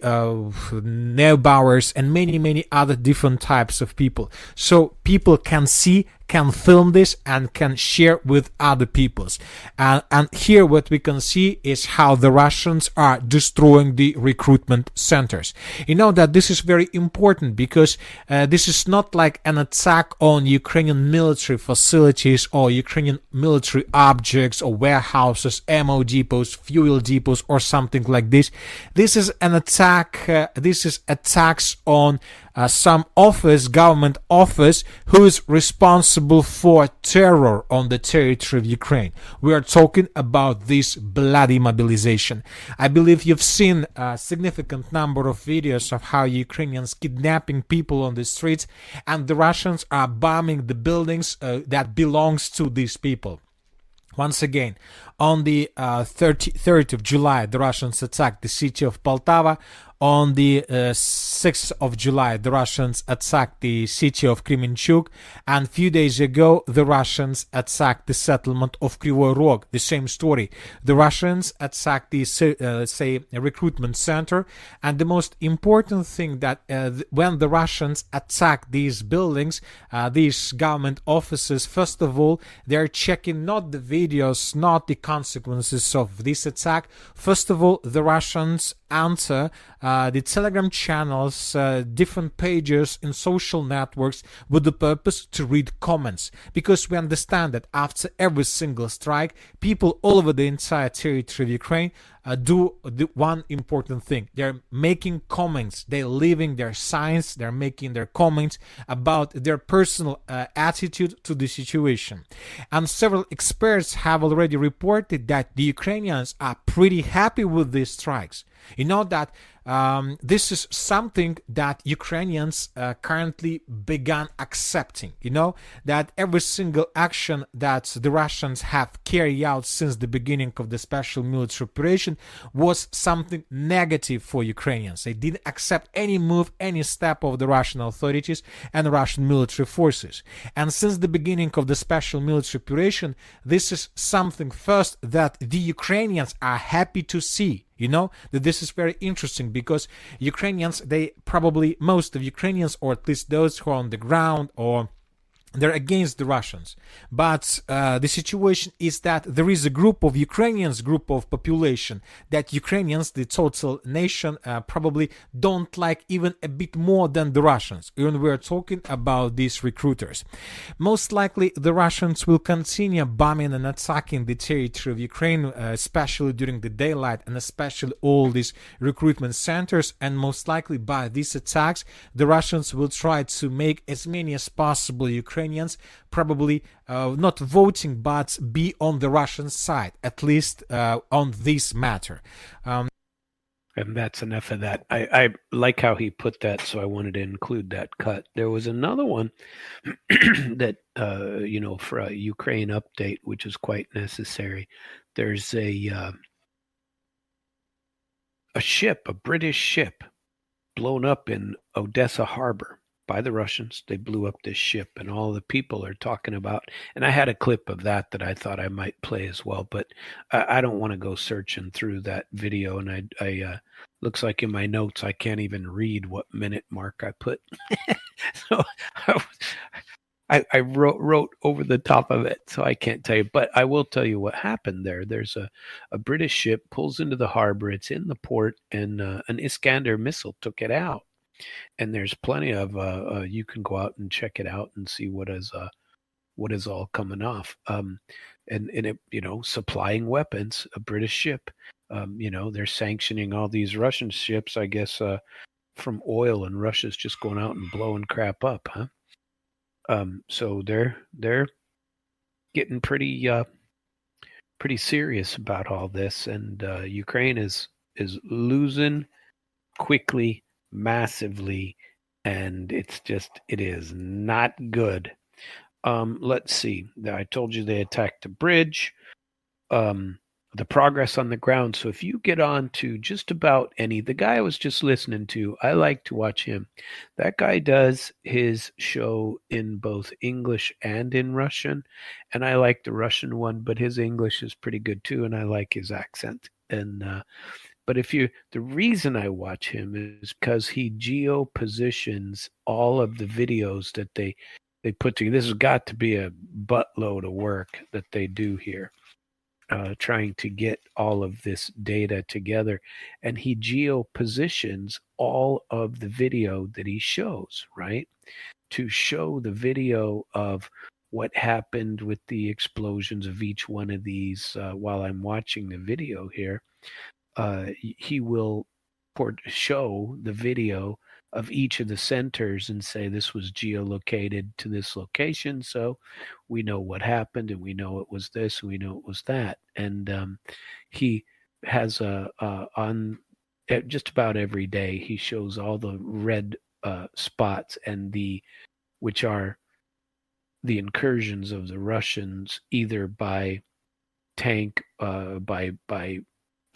neighbors, and many other different types of people. So people can see, can film this, and can share with other peoples. And here what we can see is how the Russians are destroying the recruitment centers. You know that this is very important, because this is not like an attack on Ukrainian military facilities or Ukrainian military objects or warehouses, ammo depots, fuel depots, or something like this. This is an attack, this is attacks on some office, government office, who is responsible for terror on the territory of Ukraine. We are talking about this bloody mobilization. I believe you've seen a significant number of videos of how Ukrainians kidnapping people on the streets, and the Russians are bombing the buildings that belongs to these people. Once again, on the 3rd of July, the Russians attacked the city of Poltava. On the 6th of July, the Russians attacked the city of Kremenchuk, and a few days ago, the Russians attacked the settlement of Krivoy Rog. The same story. The Russians attacked the, let's say, recruitment center, and the most important thing that when the Russians attack these buildings, these government offices, first of all, they're checking not the videos, not the consequences of this attack. First of all, the Russians answer the Telegram channels, different pages in social networks with the purpose to read comments, because we understand that after every single strike, people all over the entire territory of Ukraine do the one important thing. They're making comments, they're leaving their signs, they're making their comments about their personal attitude to the situation. And several experts have already reported that the Ukrainians are pretty happy with these strikes. You know that this is something that Ukrainians currently began accepting. You know that every single action that the Russians have carried out since the beginning of the special military operation was something negative for Ukrainians. They didn't accept any move, any step of the Russian authorities and Russian military forces. And since the beginning of the special military operation, this is something first that the Ukrainians are happy to see. You know, that this is very interesting because Ukrainians, they probably, most of Ukrainians, or at least those who are on the ground or they're against the Russians. But the situation is that there is a group of Ukrainians, group of population, that Ukrainians, the total nation, probably don't like even a bit more than the Russians. When we're talking about these recruiters. Most likely, the Russians will continue bombing and attacking the territory of Ukraine, especially during the daylight, and especially all these recruitment centers. And most likely, by these attacks, the Russians will try to make as many as possible Ukrainians probably not voting, but be on the Russian side, at least on this matter. And that's enough of that. I like how he put that, so I wanted to include that cut. There was another one that, for a Ukraine update, which is quite necessary. There's a ship, a British ship, blown up in Odessa harbor by the Russians. They blew up this ship, and all the people are talking about. And I had a clip of that I thought I might play as well, but I don't want to go searching through that video. And I looks like in my notes I can't even read what minute mark I put. So I wrote over the top of it, so I can't tell you. But I will tell you what happened there. There's a British ship pulls into the harbor. It's in the port, and an Iskander missile took it out. And there's plenty of you can go out and check it out and see what is all coming off. And it, supplying weapons, a British ship. They're sanctioning all these Russian ships, I guess, from oil, and Russia's just going out and blowing crap up, huh? So they're getting pretty serious about all this, and Ukraine is losing quickly, massively, and it is not good. Let's see. I told you they attacked the bridge. The progress on the ground. So if you get on to just about the guy I was just listening to, I like to watch him. That guy does his show in both English and in Russian, and I like the Russian one, but his English is pretty good too, and I like his accent. And but the reason I watch him is because he geo-positions all of the videos that they put together. This has got to be a buttload of work that they do here, trying to get all of this data together. And he geo-positions all of the video that he shows, right? To show the video of what happened with the explosions of each one of these while I'm watching the video here. He will show the video of each of the centers and say this was geolocated to this location, so we know what happened, and we know it was this, and we know it was that. And he has on just about every day he shows all the red spots, and which are the incursions of the Russians, either by tank, by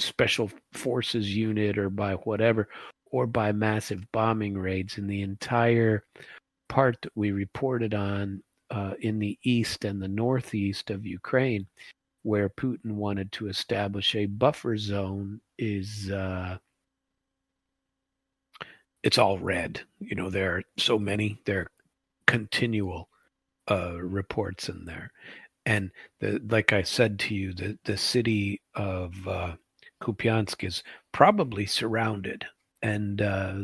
special forces unit, or by whatever, or by massive bombing raids in the entire part that we reported on in the east and the northeast of Ukraine, where Putin wanted to establish a buffer zone, is it's all red. There are so many. There are continual reports in there. And like I said to you, the city of Kupiansk is probably surrounded. And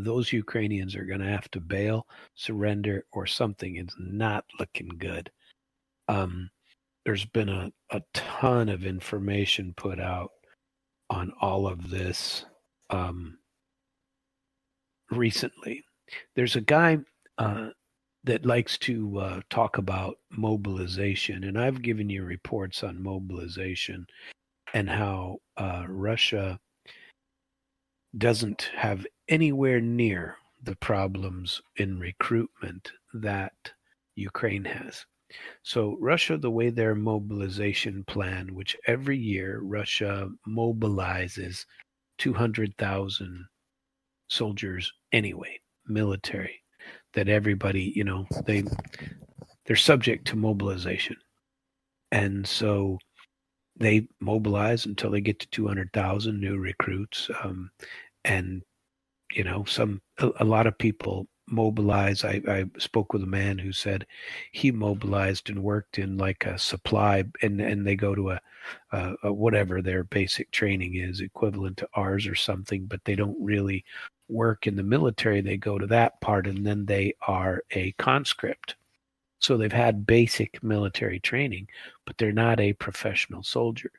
those Ukrainians are going to have to bail, surrender, or something is not looking good. There's been a ton of information put out on all of this recently. There's a guy that likes to talk about mobilization, and I've given you reports on mobilization and how Russia doesn't have anywhere near the problems in recruitment that Ukraine has. So Russia, the way their mobilization plan, which every year Russia mobilizes 200,000 soldiers anyway, military, that everybody, they're subject to mobilization. And so they mobilize until they get to 200,000 new recruits. And, a lot of people mobilize. I spoke with a man who said he mobilized and worked in like a supply, and they go to a whatever their basic training is, equivalent to ours or something, but they don't really work in the military. They go to that part, and then they are a conscript. So they've had basic military training, but they're not a professional soldier.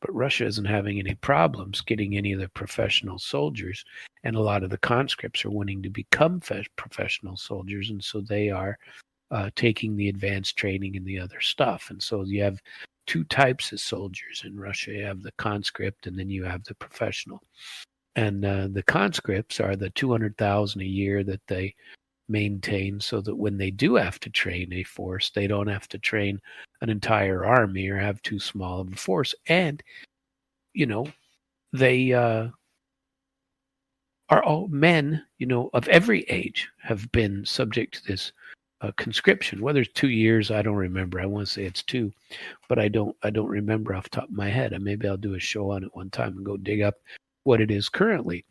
But Russia isn't having any problems getting any of the professional soldiers, and a lot of the conscripts are wanting to become professional soldiers, and so they are taking the advanced training and the other stuff. And so you have two types of soldiers in Russia. You have the conscript, and then you have the professional. And the conscripts are the 200,000 a year that they maintain, so that when they do have to train a force, they don't have to train an entire army or have too small of a force. And they are all men, of every age, have been subject to this conscription. Whether it's 2 years, I don't remember. I want to say it's 2, but I don't remember off the top of my head. And maybe I'll do a show on it one time and go dig up what it is currently.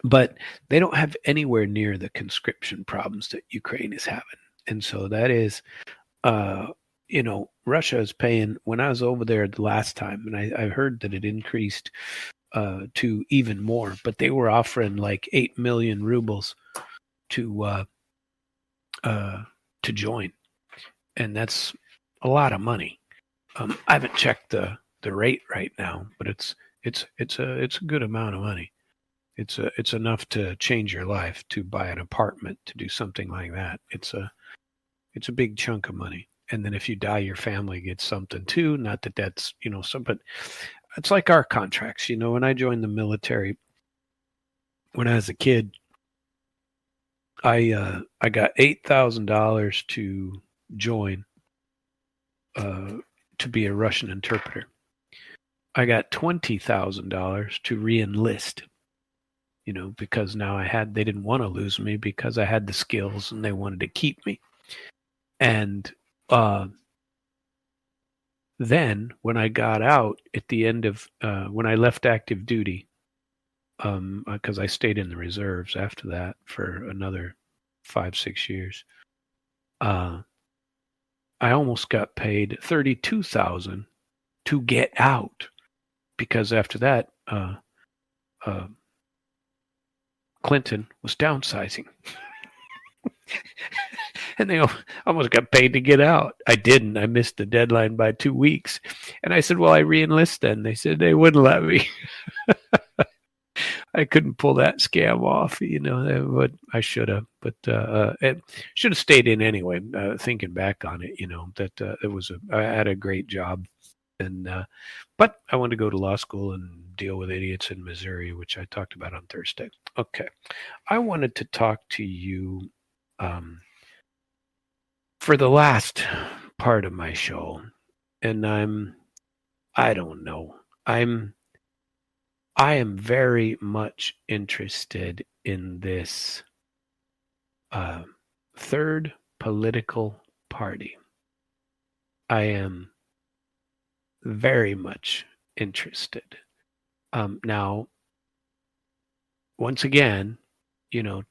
But they don't have anywhere near the conscription problems that Ukraine is having. And so that is, Russia is paying, when I was over there the last time, and I heard that it increased to even more, but they were offering like 8 million rubles to join. And that's a lot of money. I haven't checked the rate right now, but it's a good amount of money. It's enough to change your life, to buy an apartment, to do something like that. It's a big chunk of money. And then if you die, your family gets something too. Not that that's but it's like our contracts. When I joined the military when I was a kid, I got $8,000 to join to be a Russian interpreter. I got $20,000 to re-enlist. Because now they didn't want to lose me because I had the skills and they wanted to keep me. And then when I got out at the end of, when I left active duty, because I stayed in the reserves after that for another 5-6 years, I almost got paid $32,000 to get out, because after that, Clinton was downsizing. And they almost got paid to get out. I didn't. I missed the deadline by 2 weeks. And I said, well, I re-enlist then. They said they wouldn't let me. I couldn't pull that scam off, but I should have. But it should have stayed in anyway, thinking back on it, that I had a great job. And but I wanted to go to law school and deal with idiots in Missouri, which I talked about on Thursday. Okay. I wanted to talk to you for the last part of my show, and I don't know. I am very much interested in this third political party. I am very much interested. Now, once again,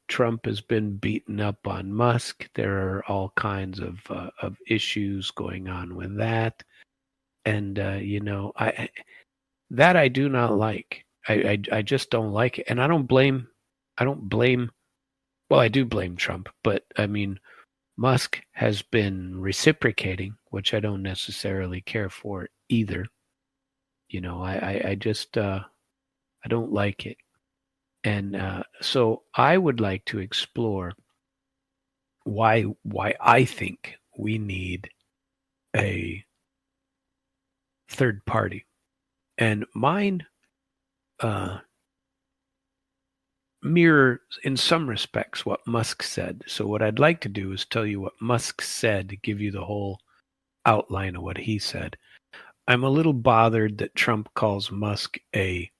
Trump has been beaten up on Musk. There are all kinds of issues going on with that, and I do not like. I just don't like it, and I don't blame. I don't blame. Well, I do blame Trump, but I mean, Musk has been reciprocating, which I don't necessarily care for either. I just I don't like it, and so I would like to explore why I think we need a third party, and mine uh, mirrors in some respects what Musk said. So what I'd like to do is tell you what Musk said to give you the whole outline of what he said. I'm a little bothered that Trump calls Musk a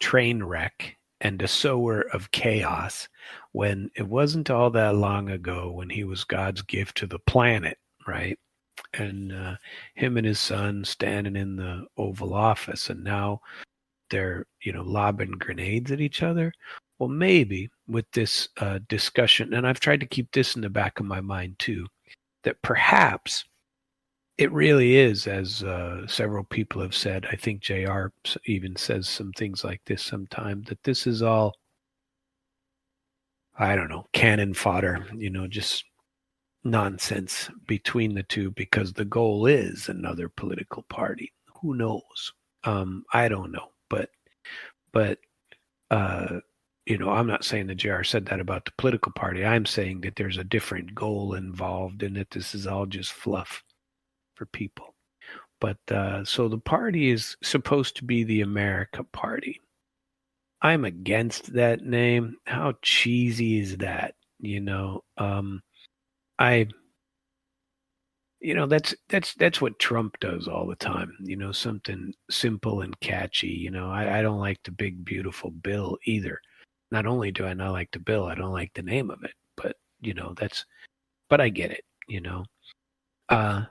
train wreck and a sower of chaos when it wasn't all that long ago when he was God's gift to the planet, right? And him and his son standing in the Oval Office, and now they're lobbing grenades at each other. Well, maybe with this discussion, and I've tried to keep this in the back of my mind too, that perhaps it really is, as several people have said. I think JR even says some things like this sometimes, that this is all, I don't know, cannon fodder, just nonsense between the two because the goal is another political party. Who knows? I don't know, but I'm not saying that JR said that about the political party. I'm saying that there's a different goal involved and that this is all just fluff for people. But so the party is supposed to be the America Party. I'm against that name. How cheesy is that? I that's what Trump does all the time. Something simple and catchy. I don't like the big beautiful bill either. Not only do I not like the bill, I don't like the name of it. But but I get it. Uh,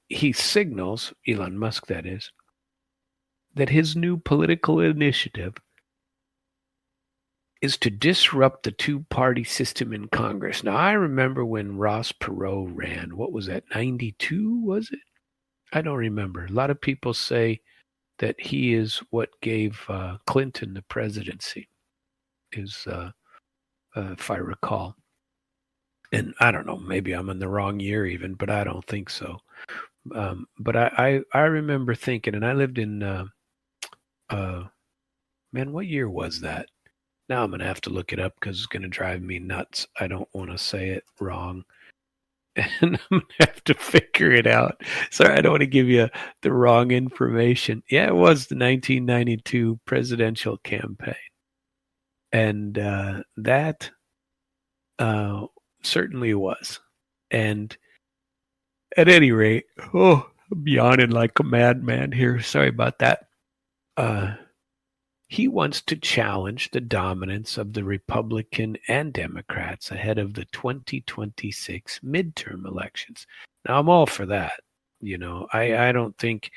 he signals, Elon Musk that is, that his new political initiative is to disrupt the two-party system in Congress. Now, I remember when Ross Perot ran. What was that, 92, was it? I don't remember. A lot of people say that he is what gave Clinton the presidency, if I recall. And I don't know, maybe I'm in the wrong year even, but I don't think so. But I remember thinking, and I lived in, man, what year was that? Now I'm going to have to look it up because it's going to drive me nuts. I don't want to say it wrong. And I'm going to have to figure it out. Sorry, I don't want to give you the wrong information. Yeah, it was the 1992 presidential campaign. And that certainly was. And at any rate, I'm yawning like a madman here. Sorry about that. He wants to challenge the dominance of the Republican and Democrats ahead of the 2026 midterm elections. Now, I'm all for that. I don't think.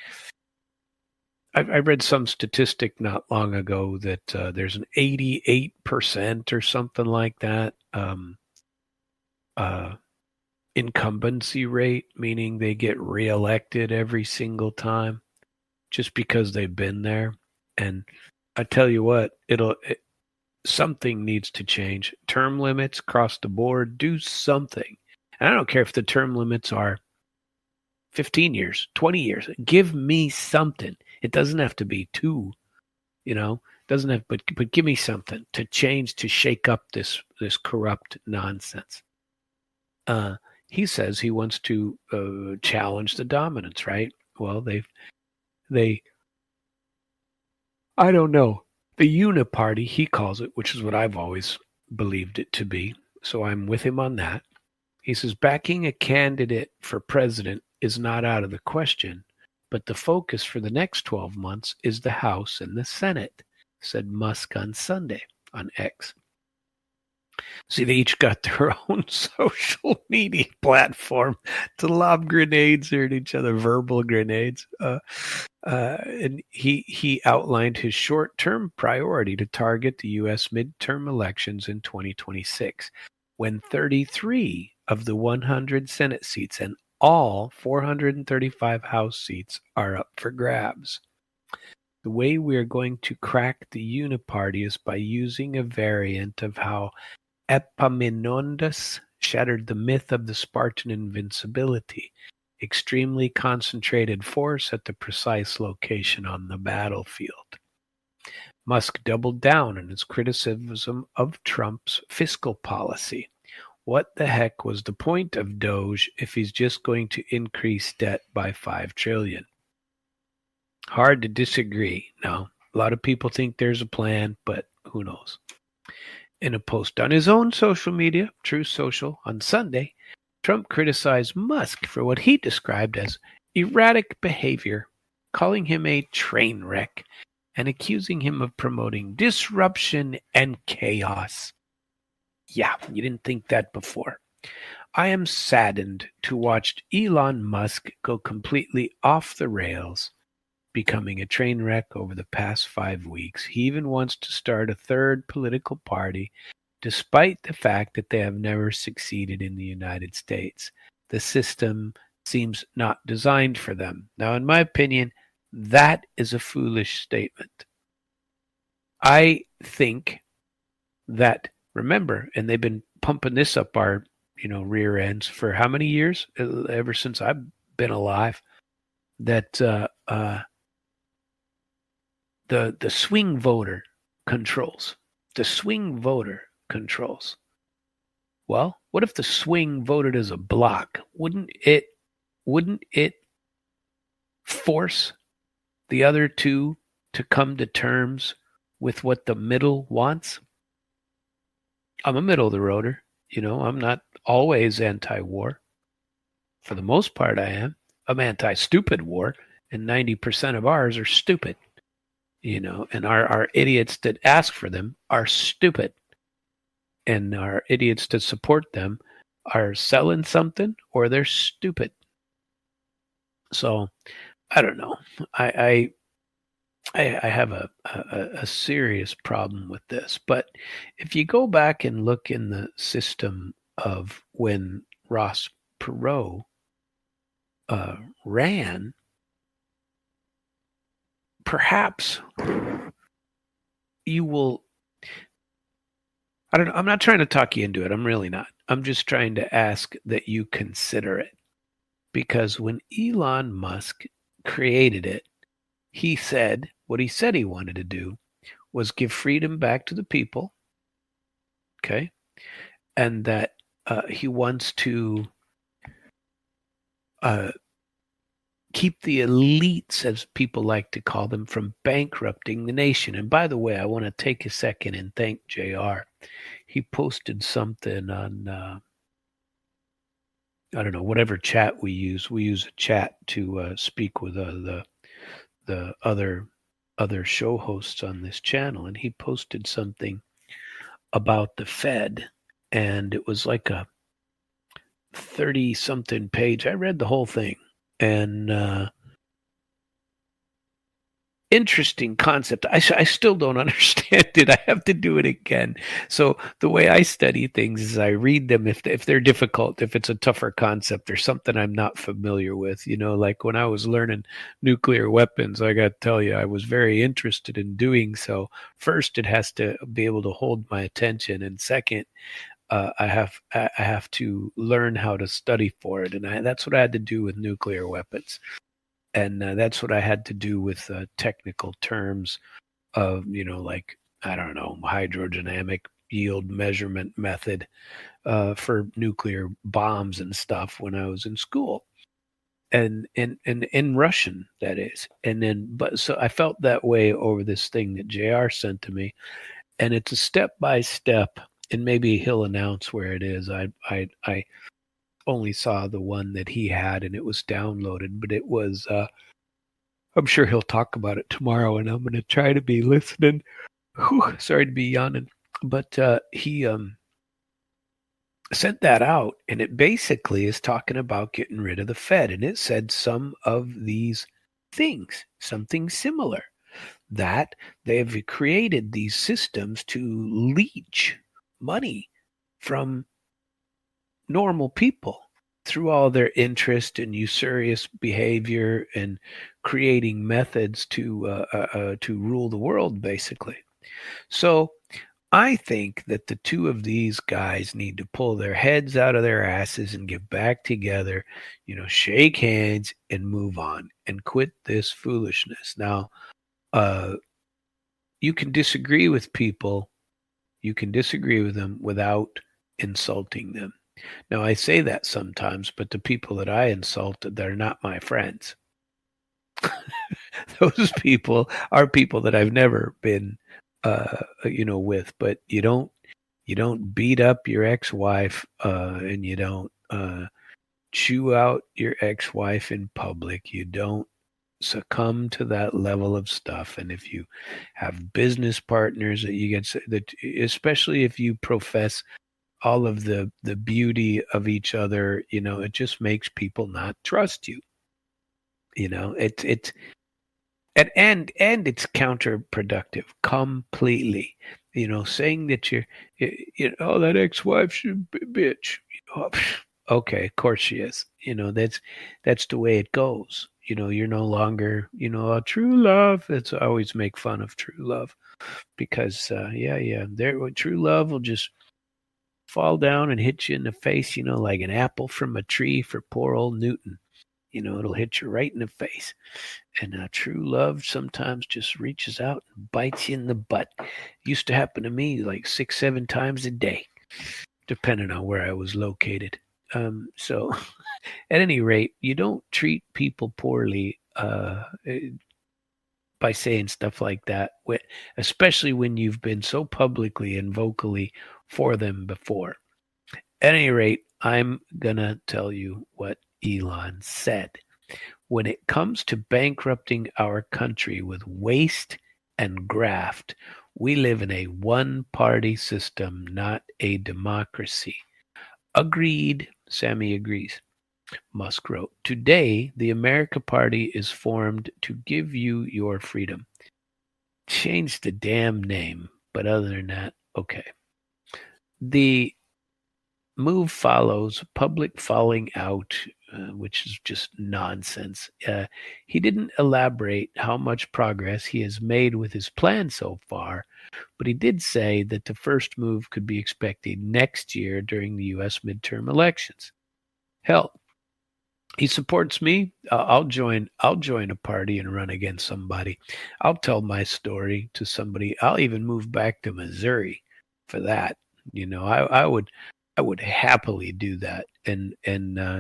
I read some statistic not long ago that there's an 88% or something like that incumbency rate, meaning they get reelected every single time just because they've been there. And I tell you what, something needs to change. Term limits across the board, do something. And I don't care if the term limits are 15 years, 20 years. Give me something. It doesn't have to be two, doesn't have, but give me something to change, to shake up this corrupt nonsense. He says he wants to challenge the dominance, right? Well, they I don't know. The uniparty, he calls it, which is what I've always believed it to be. So I'm with him on that. He says backing a candidate for president is not out of the question, but the focus for the next 12 months is the House and the Senate, said Musk on Sunday on X. See, they each got their own social media platform to lob grenades at each other, verbal grenades. And he outlined his short-term priority to target the U.S. midterm elections in 2026, when 33 of the 100 Senate seats and all 435 House seats are up for grabs. The way we are going to crack the uniparty is by using a variant of how Epaminondas shattered the myth of the Spartan invincibility, extremely concentrated force at the precise location on the battlefield. Musk doubled down on his criticism of Trump's fiscal policy. What the heck was the point of Doge if he's just going to increase debt by $5 trillion? Hard to disagree. No, a lot of people think there's a plan, but who knows? In a post on his own social media, Truth Social, on Sunday, Trump criticized Musk for what he described as erratic behavior, calling him a train wreck and accusing him of promoting disruption and chaos. Yeah, you didn't think that before. I am saddened to watch Elon Musk go completely off the rails, becoming a train wreck over the past 5 weeks. He even wants to start a third political party, despite the fact that they have never succeeded in the United States. The system seems not designed for them. Now, in my opinion, that is a foolish statement. I think that, remember, and they've been pumping this up our, rear ends for how many years? Ever since I've been alive, that the swing voter controls. The swing voter controls. Well, what if the swing voted as a block? Wouldn't it force the other two to come to terms with what the middle wants? I'm a middle of the roader. I'm not always anti-war. For the most part, I am. I'm anti-stupid war, and 90% of ours are stupid. And our idiots that ask for them are stupid. And our idiots that support them are selling something or they're stupid. So I don't know. I have a serious problem with this. But if you go back and look in the system of when Ross Perot ran, perhaps you will. I don't know. I'm not trying to talk you into it. I'm really not. I'm just trying to ask that you consider it. Because when Elon Musk created it, he said what he said he wanted to do was give freedom back to the people. Okay. And that he wants to keep the elites, as people like to call them, from bankrupting the nation. And by the way, I want to take a second and thank JR. He posted something on, I don't know, whatever chat we use. We use a chat to speak with the other show hosts on this channel. And he posted something about the Fed. And it was like a 30-something page. I read the whole thing. And interesting concept. I still don't understand it. I have to do it again. So the way I study things is I read them if they're difficult, if it's a tougher concept or something I'm not familiar with. Like when I was learning nuclear weapons, I got to tell you, I was very interested in doing so. First, it has to be able to hold my attention, and second, I have to learn how to study for it, and that's what I had to do with nuclear weapons, and that's what I had to do with technical terms of like, I don't know, hydrodynamic yield measurement method for nuclear bombs and stuff when I was in school, and in Russian, that is, and then but so I felt that way over this thing that JR sent to me, and it's a step by step. And maybe he'll announce where it is. I only saw the one that he had, and it was downloaded. But it was. I'm sure he'll talk about it tomorrow, and I'm going to try to be listening. Whew, sorry to be yawning, but he sent that out, and it basically is talking about getting rid of the Fed. And it said some of these things, something similar, that they have created these systems to leech money from normal people through all their interest and usurious behavior and creating methods to rule the world, basically. So I think that the two of these guys need to pull their heads out of their asses and get back together, shake hands and move on and quit this foolishness. Now, uh, you can disagree with people, you can disagree with them without insulting them. Now, I say that sometimes, but the people that I insulted, they're not my friends. Those people are people that I've never been, with. But you don't beat up your ex-wife, and you don't chew out your ex-wife in public. You don't succumb to that level of stuff. And if you have business partners that you get that, especially if you profess all of the beauty of each other, it just makes people not trust you. It's and it's counterproductive completely. Saying that oh, that ex-wife should be bitch. Okay, of course she is. That's the way it goes. You're no longer, a true love. It's always make fun of true love because, yeah, true love will just fall down and hit you in the face, like an apple from a tree for poor old Newton. It'll hit you right in the face. And true love sometimes just reaches out and bites you in the butt. It used to happen to me like 6, 7 times a day, depending on where I was located. So, at any rate, you don't treat people poorly by saying stuff like that, especially when you've been so publicly and vocally for them before. At any rate, I'm going to tell you what Elon said. When it comes to bankrupting our country with waste and graft, we live in a one-party system, not a democracy. Agreed. Sammy agrees. Musk wrote, today, the America Party is formed to give you your freedom. Change the damn name, but other than that, okay. The move follows public falling out, which is just nonsense. He didn't elaborate how much progress he has made with his plan so far, but he did say that the first move could be expected next year during the U.S. midterm elections. Hell, he supports me. I'll join. I'll join a party and run against somebody. I'll tell my story to somebody. I'll even move back to Missouri for that. I would happily do that and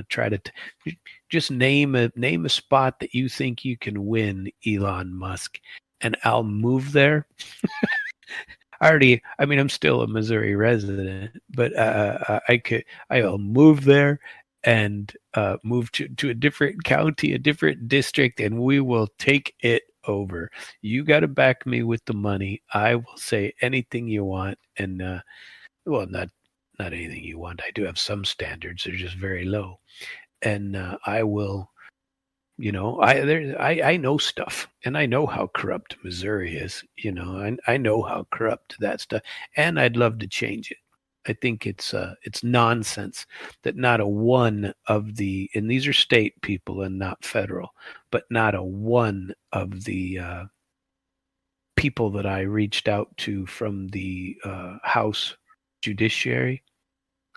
try to just name a spot that you think you can win, Elon Musk, and I'll move there. I'm still a Missouri resident, but I'll move there and move to a different county, a different district, and we will take it over. You got to back me with the money. I will say anything you want, and well, not anything you want. I do have some standards; they're just very low, and I will. I know stuff, and I know how corrupt Missouri is. I know how corrupt that stuff, and I'd love to change it. I think it's nonsense that not a one of the, and these are state people and not federal, but not a one of the people that I reached out to from the House Judiciary,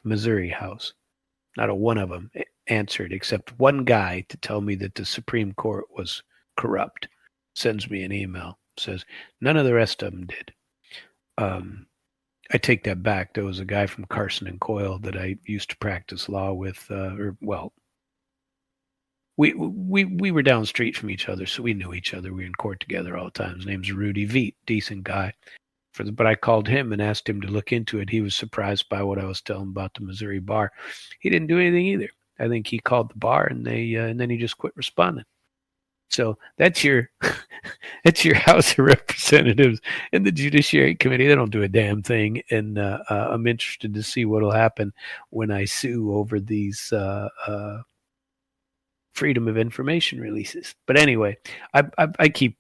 Missouri House, not a one of them answered except one guy to tell me that the Supreme Court was corrupt. Sends me an email, says none of the rest of them did. I take that back. There was a guy from Carson and Coyle that I used to practice law with, we were down the street from each other, so we knew each other. We were in court together all the time. His name's Rudy Veet, decent guy. But I called him and asked him to look into it. He was surprised by what I was telling him about the Missouri bar. He didn't do anything either. I think he called the bar and then he just quit responding. So that's your it's your House of Representatives and the Judiciary Committee. They don't do a damn thing, and I'm interested to see what'll happen when I sue over these freedom of information releases. But anyway, I keep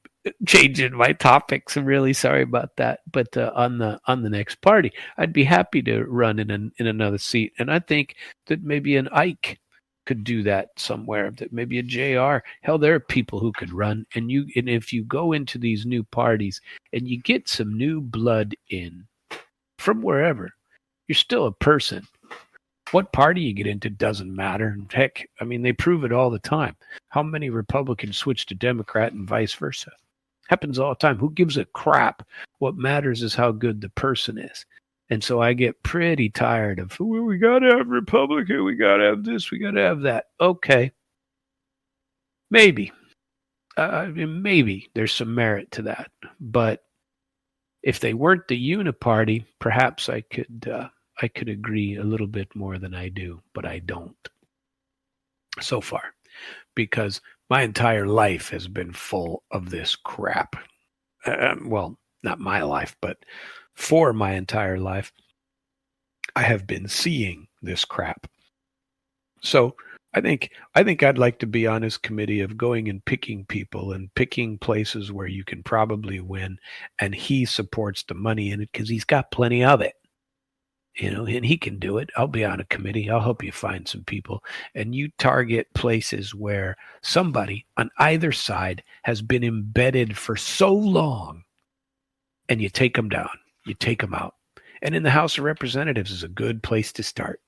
changing my topics. I'm really sorry about that. But on the next party, I'd be happy to run in another seat, and I think that maybe an Ike could do that somewhere. That maybe a JR. Hell, there are people who could run, and if you go into these new parties and you get some new blood in from wherever, you're still a person. What party you get into doesn't matter. Heck, I mean, they prove it all the time. How many Republicans switch to Democrat and vice versa? Happens all the time. Who gives a crap? What matters is how good the person is. And so I get pretty tired of, well, we got to have Republican, we got to have this, we got to have that. Okay. Maybe. Maybe there's some merit to that. But if they weren't the uniparty, perhaps I could agree a little bit more than I do, but I don't so far because my entire life has been full of this crap. Well, not my life, but for my entire life, I have been seeing this crap. So I think I'd like to be on his committee of going and picking people and picking places where you can probably win, and he supports the money in it because he's got plenty of it. And he can do it. I'll be on a committee. I'll help you find some people. And you target places where somebody on either side has been embedded for so long, and you take them down. You take them out. And in the House of Representatives is a good place to start.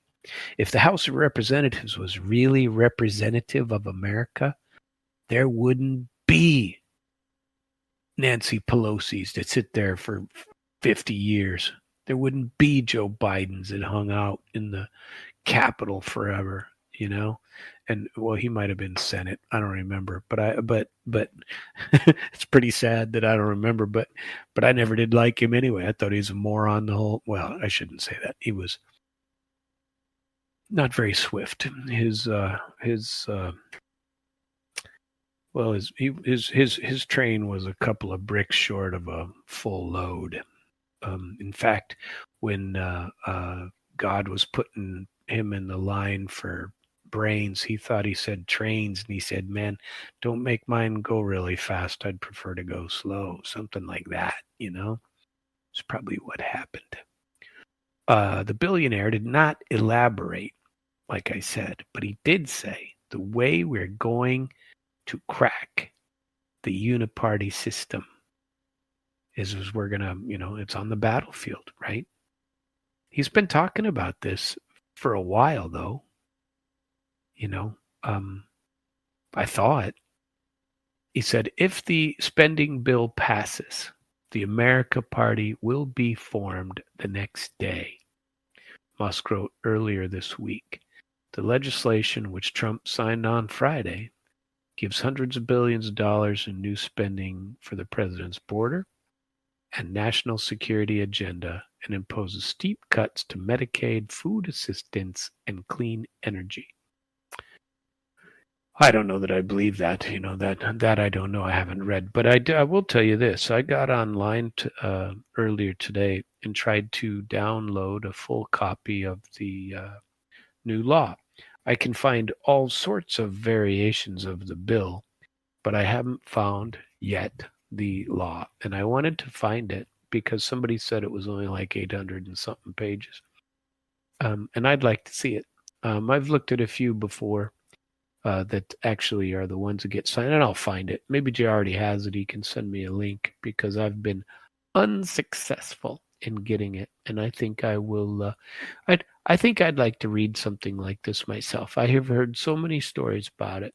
If the House of Representatives was really representative of America, there wouldn't be Nancy Pelosi's that sit there for 50 years. There wouldn't be Joe Biden's that hung out in the Capitol forever, And well, he might have been Senate. I don't remember, but it's pretty sad that I don't remember. But I never did like him anyway. I thought he was a moron. Well, I shouldn't say that. He was not very swift. His train was a couple of bricks short of a full load. In fact, when God was putting him in the line for brains, he thought he said trains, and he said, man, don't make mine go really fast. I'd prefer to go slow. Something like that, It's probably what happened. The billionaire did not elaborate, like I said, but he did say the way we're going to crack the uniparty system is we're going to, it's on the battlefield, right? He's been talking about this for a while, though. I thought. He said, if the spending bill passes, the America Party will be formed the next day. Musk wrote earlier this week. The legislation, which Trump signed on Friday, gives hundreds of billions of dollars in new spending for the president's border and national security agenda, and imposes steep cuts to Medicaid, food assistance, and clean energy. I don't know that I believe that. That I don't know. I haven't read, but I will tell you this. I got online earlier today and tried to download a full copy of the new law. I can find all sorts of variations of the bill, but I haven't found yet the law, and I wanted to find it because somebody said it was only like 800 and something pages, and I'd like to see it. I've looked at a few before that actually are the ones that get signed, and I'll find it. Maybe Jay already has it. He can send me a link because I've been unsuccessful in getting it, and I think I will. I think I'd like to read something like this myself. I have heard so many stories about it.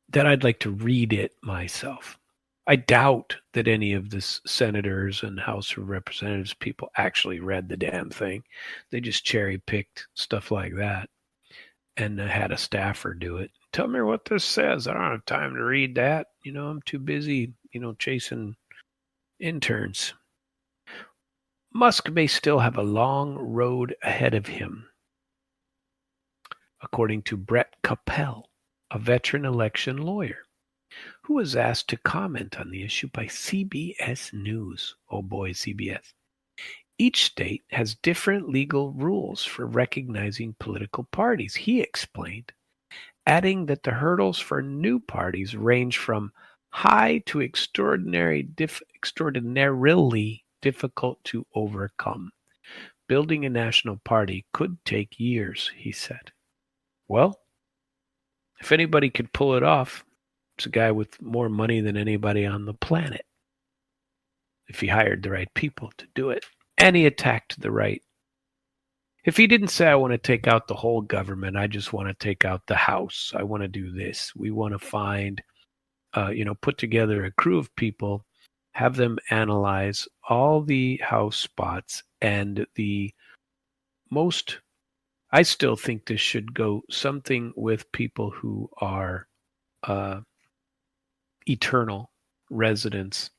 That I'd like to read it myself. I doubt that any of the senators and House of Representatives people actually read the damn thing. They just cherry-picked stuff like that and had a staffer do it. Tell me what this says. I don't have time to read that. I'm too busy, chasing interns. Musk may still have a long road ahead of him, according to Brett Capel, a veteran election lawyer. who was asked to comment on the issue by CBS News. Oh boy, CBS. Each state has different legal rules for recognizing political parties, he explained, adding that the hurdles for new parties range from high to extraordinarily difficult to overcome. Building a national party could take years, he said. Well, if anybody could pull it off, it's a guy with more money than anybody on the planet, if he hired the right people to do it. And he attacked the right. If he didn't say, I want to take out the whole government, I just want to take out the House, I want to do this, we want to find, put together a crew of people, have them analyze all the House spots, and I still think this should go something with people who are eternal residents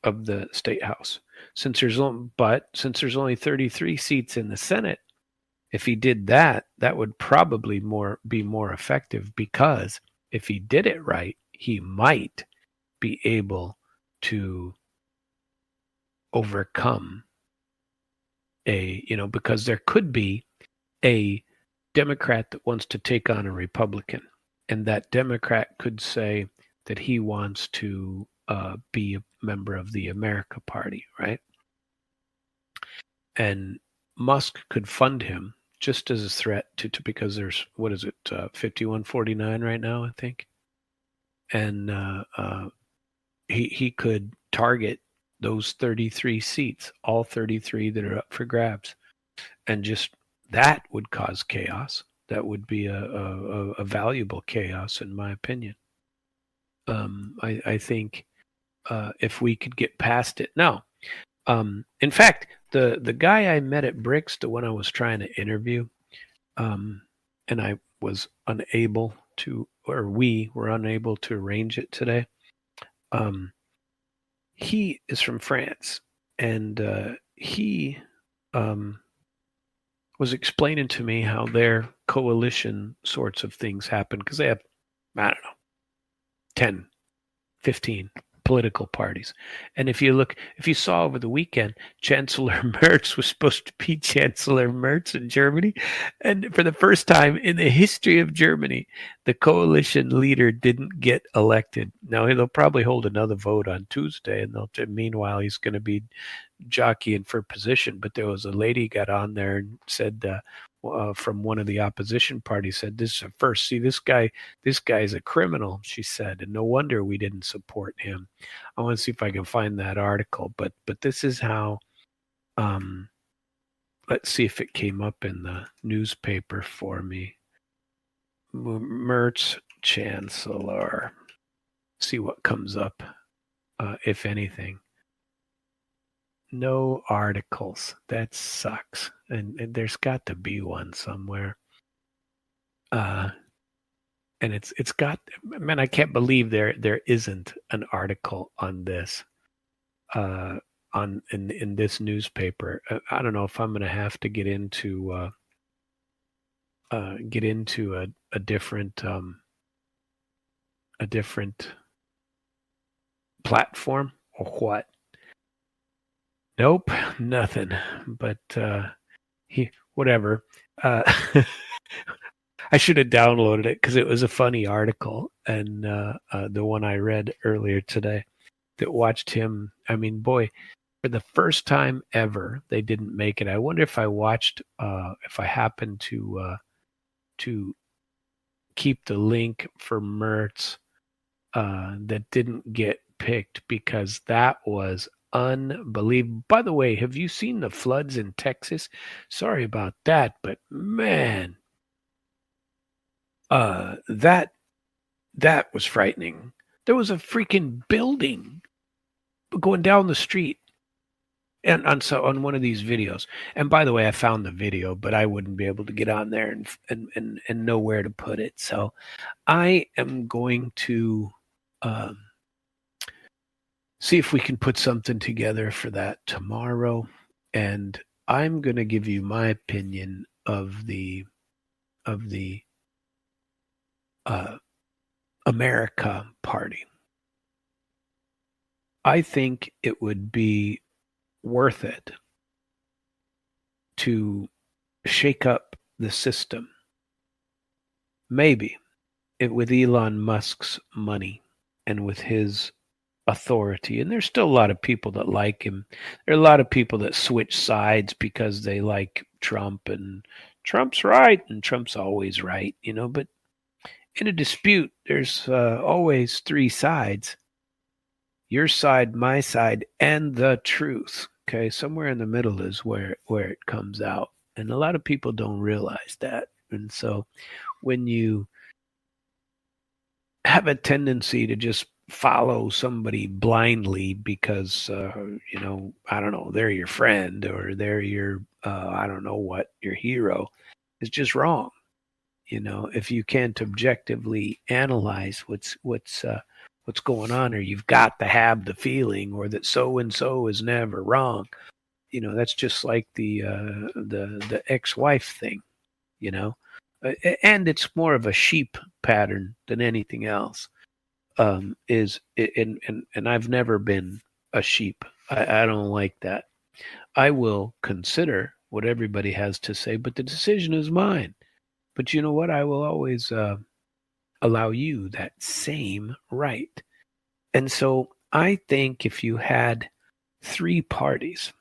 of the state house. Since there's only 33 seats in the Senate, if he did that, that would probably be more effective, because if he did it right, he might be able to overcome because there could be a Democrat that wants to take on a Republican, and that Democrat could say that he wants to be a member of the America Party, right? And Musk could fund him just as a threat to because there's 51-49 right now, I think, and he could target those 33 seats, all 33 that are up for grabs, and just that would cause chaos. That would be a valuable chaos, in my opinion. I think if we could get past it now. In fact, the guy I met at BRICS, the one I was trying to interview, and I was unable to, or we were unable to arrange it today. He is from France, and he was explaining to me how their coalition sorts of things happen, because they have, I don't know, 10, 15 political parties. And if you saw over the weekend, Chancellor Merz was supposed to be Chancellor Merz in Germany. And for the first time in the history of Germany, the coalition leader didn't get elected. Now, they'll probably hold another vote on Tuesday, and meanwhile, he's going to be jockeying for position. But there was a lady got on there and said, from one of the opposition parties, said, this is a first. See, this guy's a criminal, she said, and no wonder we didn't support him. I want to see if I can find that article, but this is how, let's see if it came up in the newspaper for me. Merz Chancellor. See what comes up, if anything. No articles. That sucks. And there's got to be one somewhere. And it's got, man, I can't believe there isn't an article on this in this newspaper. I don't know if I'm going to have to get into a different platform or what. Nope, nothing. But whatever. I should have downloaded it because it was a funny article, and the one I read earlier today that watched him. I mean, boy, for the first time ever, they didn't make it. I wonder if I watched, if I happened to keep the link for Merz that didn't get picked, because that was unbelievable. By the way, have you seen the floods in Texas? Sorry about that, but man, that was frightening. There was a freaking building going down the street, and on one of these videos. And by the way, I found the video, but I wouldn't be able to get on there and know where to put it. So I am going to see if we can put something together for that tomorrow, and I'm going to give you my opinion of the America Party. I think it would be worth it to shake up the system. Maybe with Elon Musk's money and with his authority. And there's still a lot of people that like him. There are a lot of people that switch sides because they like Trump and Trump's right and Trump's always right, but in a dispute, there's always three sides: your side, my side, and the truth. Okay, somewhere in the middle is where it comes out, and a lot of people don't realize that. And so, when you have a tendency to just follow somebody blindly because I don't know, they're your friend or they're your I don't know what, your hero, is just wrong. If you can't objectively analyze what's going on, or you've got to have the feeling, or that so and so is never wrong. That's just like the ex-wife thing. You know, and it's more of a sheep pattern than anything else. And I've never been a sheep. I don't like that. I will consider what everybody has to say, but the decision is mine. But you know what? I will always allow you that same right. And so I think if you had three parties,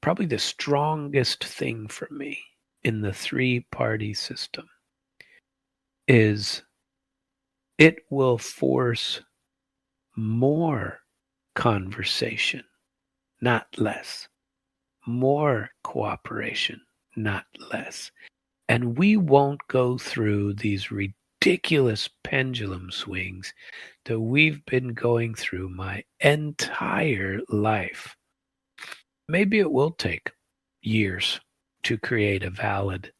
probably the strongest thing for me in the three-party system is it will force more conversation, not less, more cooperation, not less. And we won't go through these ridiculous pendulum swings that we've been going through my entire life. Maybe it will take years to create a valid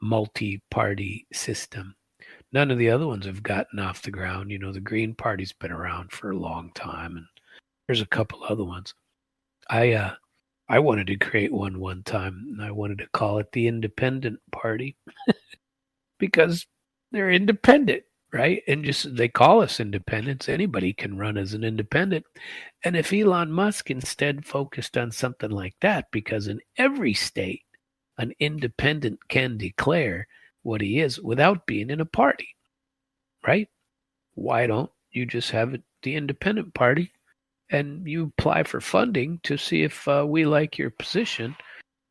multi-party system. None of the other ones have gotten off the ground. The Green Party's been around for a long time, and there's a couple other ones. I wanted to create one time, and I wanted to call it the Independent Party because they're independent, right? And just they call us independents. Anybody can run as an independent. And if Elon Musk instead focused on something like that, because in every state, an independent can declare what he is without being in a party, right? Why don't you just have it the independent party and you apply for funding to see if we like your position?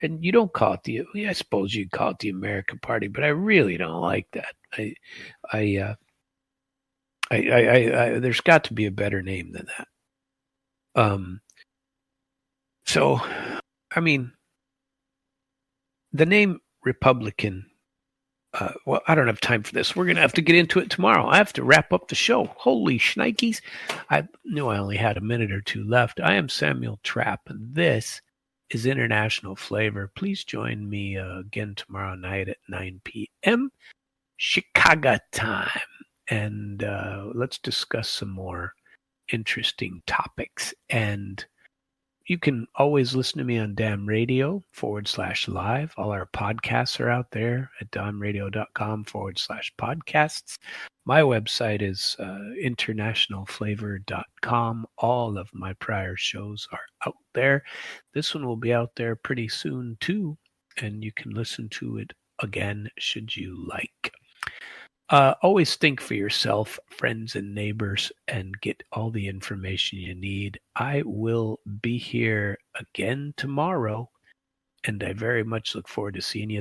And you don't call it I suppose you'd call it the American Party, but I really don't like that. There's got to be a better name than that. So, I mean, the name Republican. Well, I don't have time for this. We're going to have to get into it tomorrow. I have to wrap up the show. Holy shnikes. I knew I only had a minute or two left. I am Samuel Trapp, and this is International Flavor. Please join me again tomorrow night at 9 p.m. Chicago time. And let's discuss some more interesting topics. And you can always listen to me on Damn Radio /live. All our podcasts are out there at damradio.com /podcasts. My website is internationalflavor.com. All of my prior shows are out there. This one will be out there pretty soon too, and you can listen to it again should you like. Always think for yourself, friends and neighbors, and get all the information you need. I will be here again tomorrow, and I very much look forward to seeing you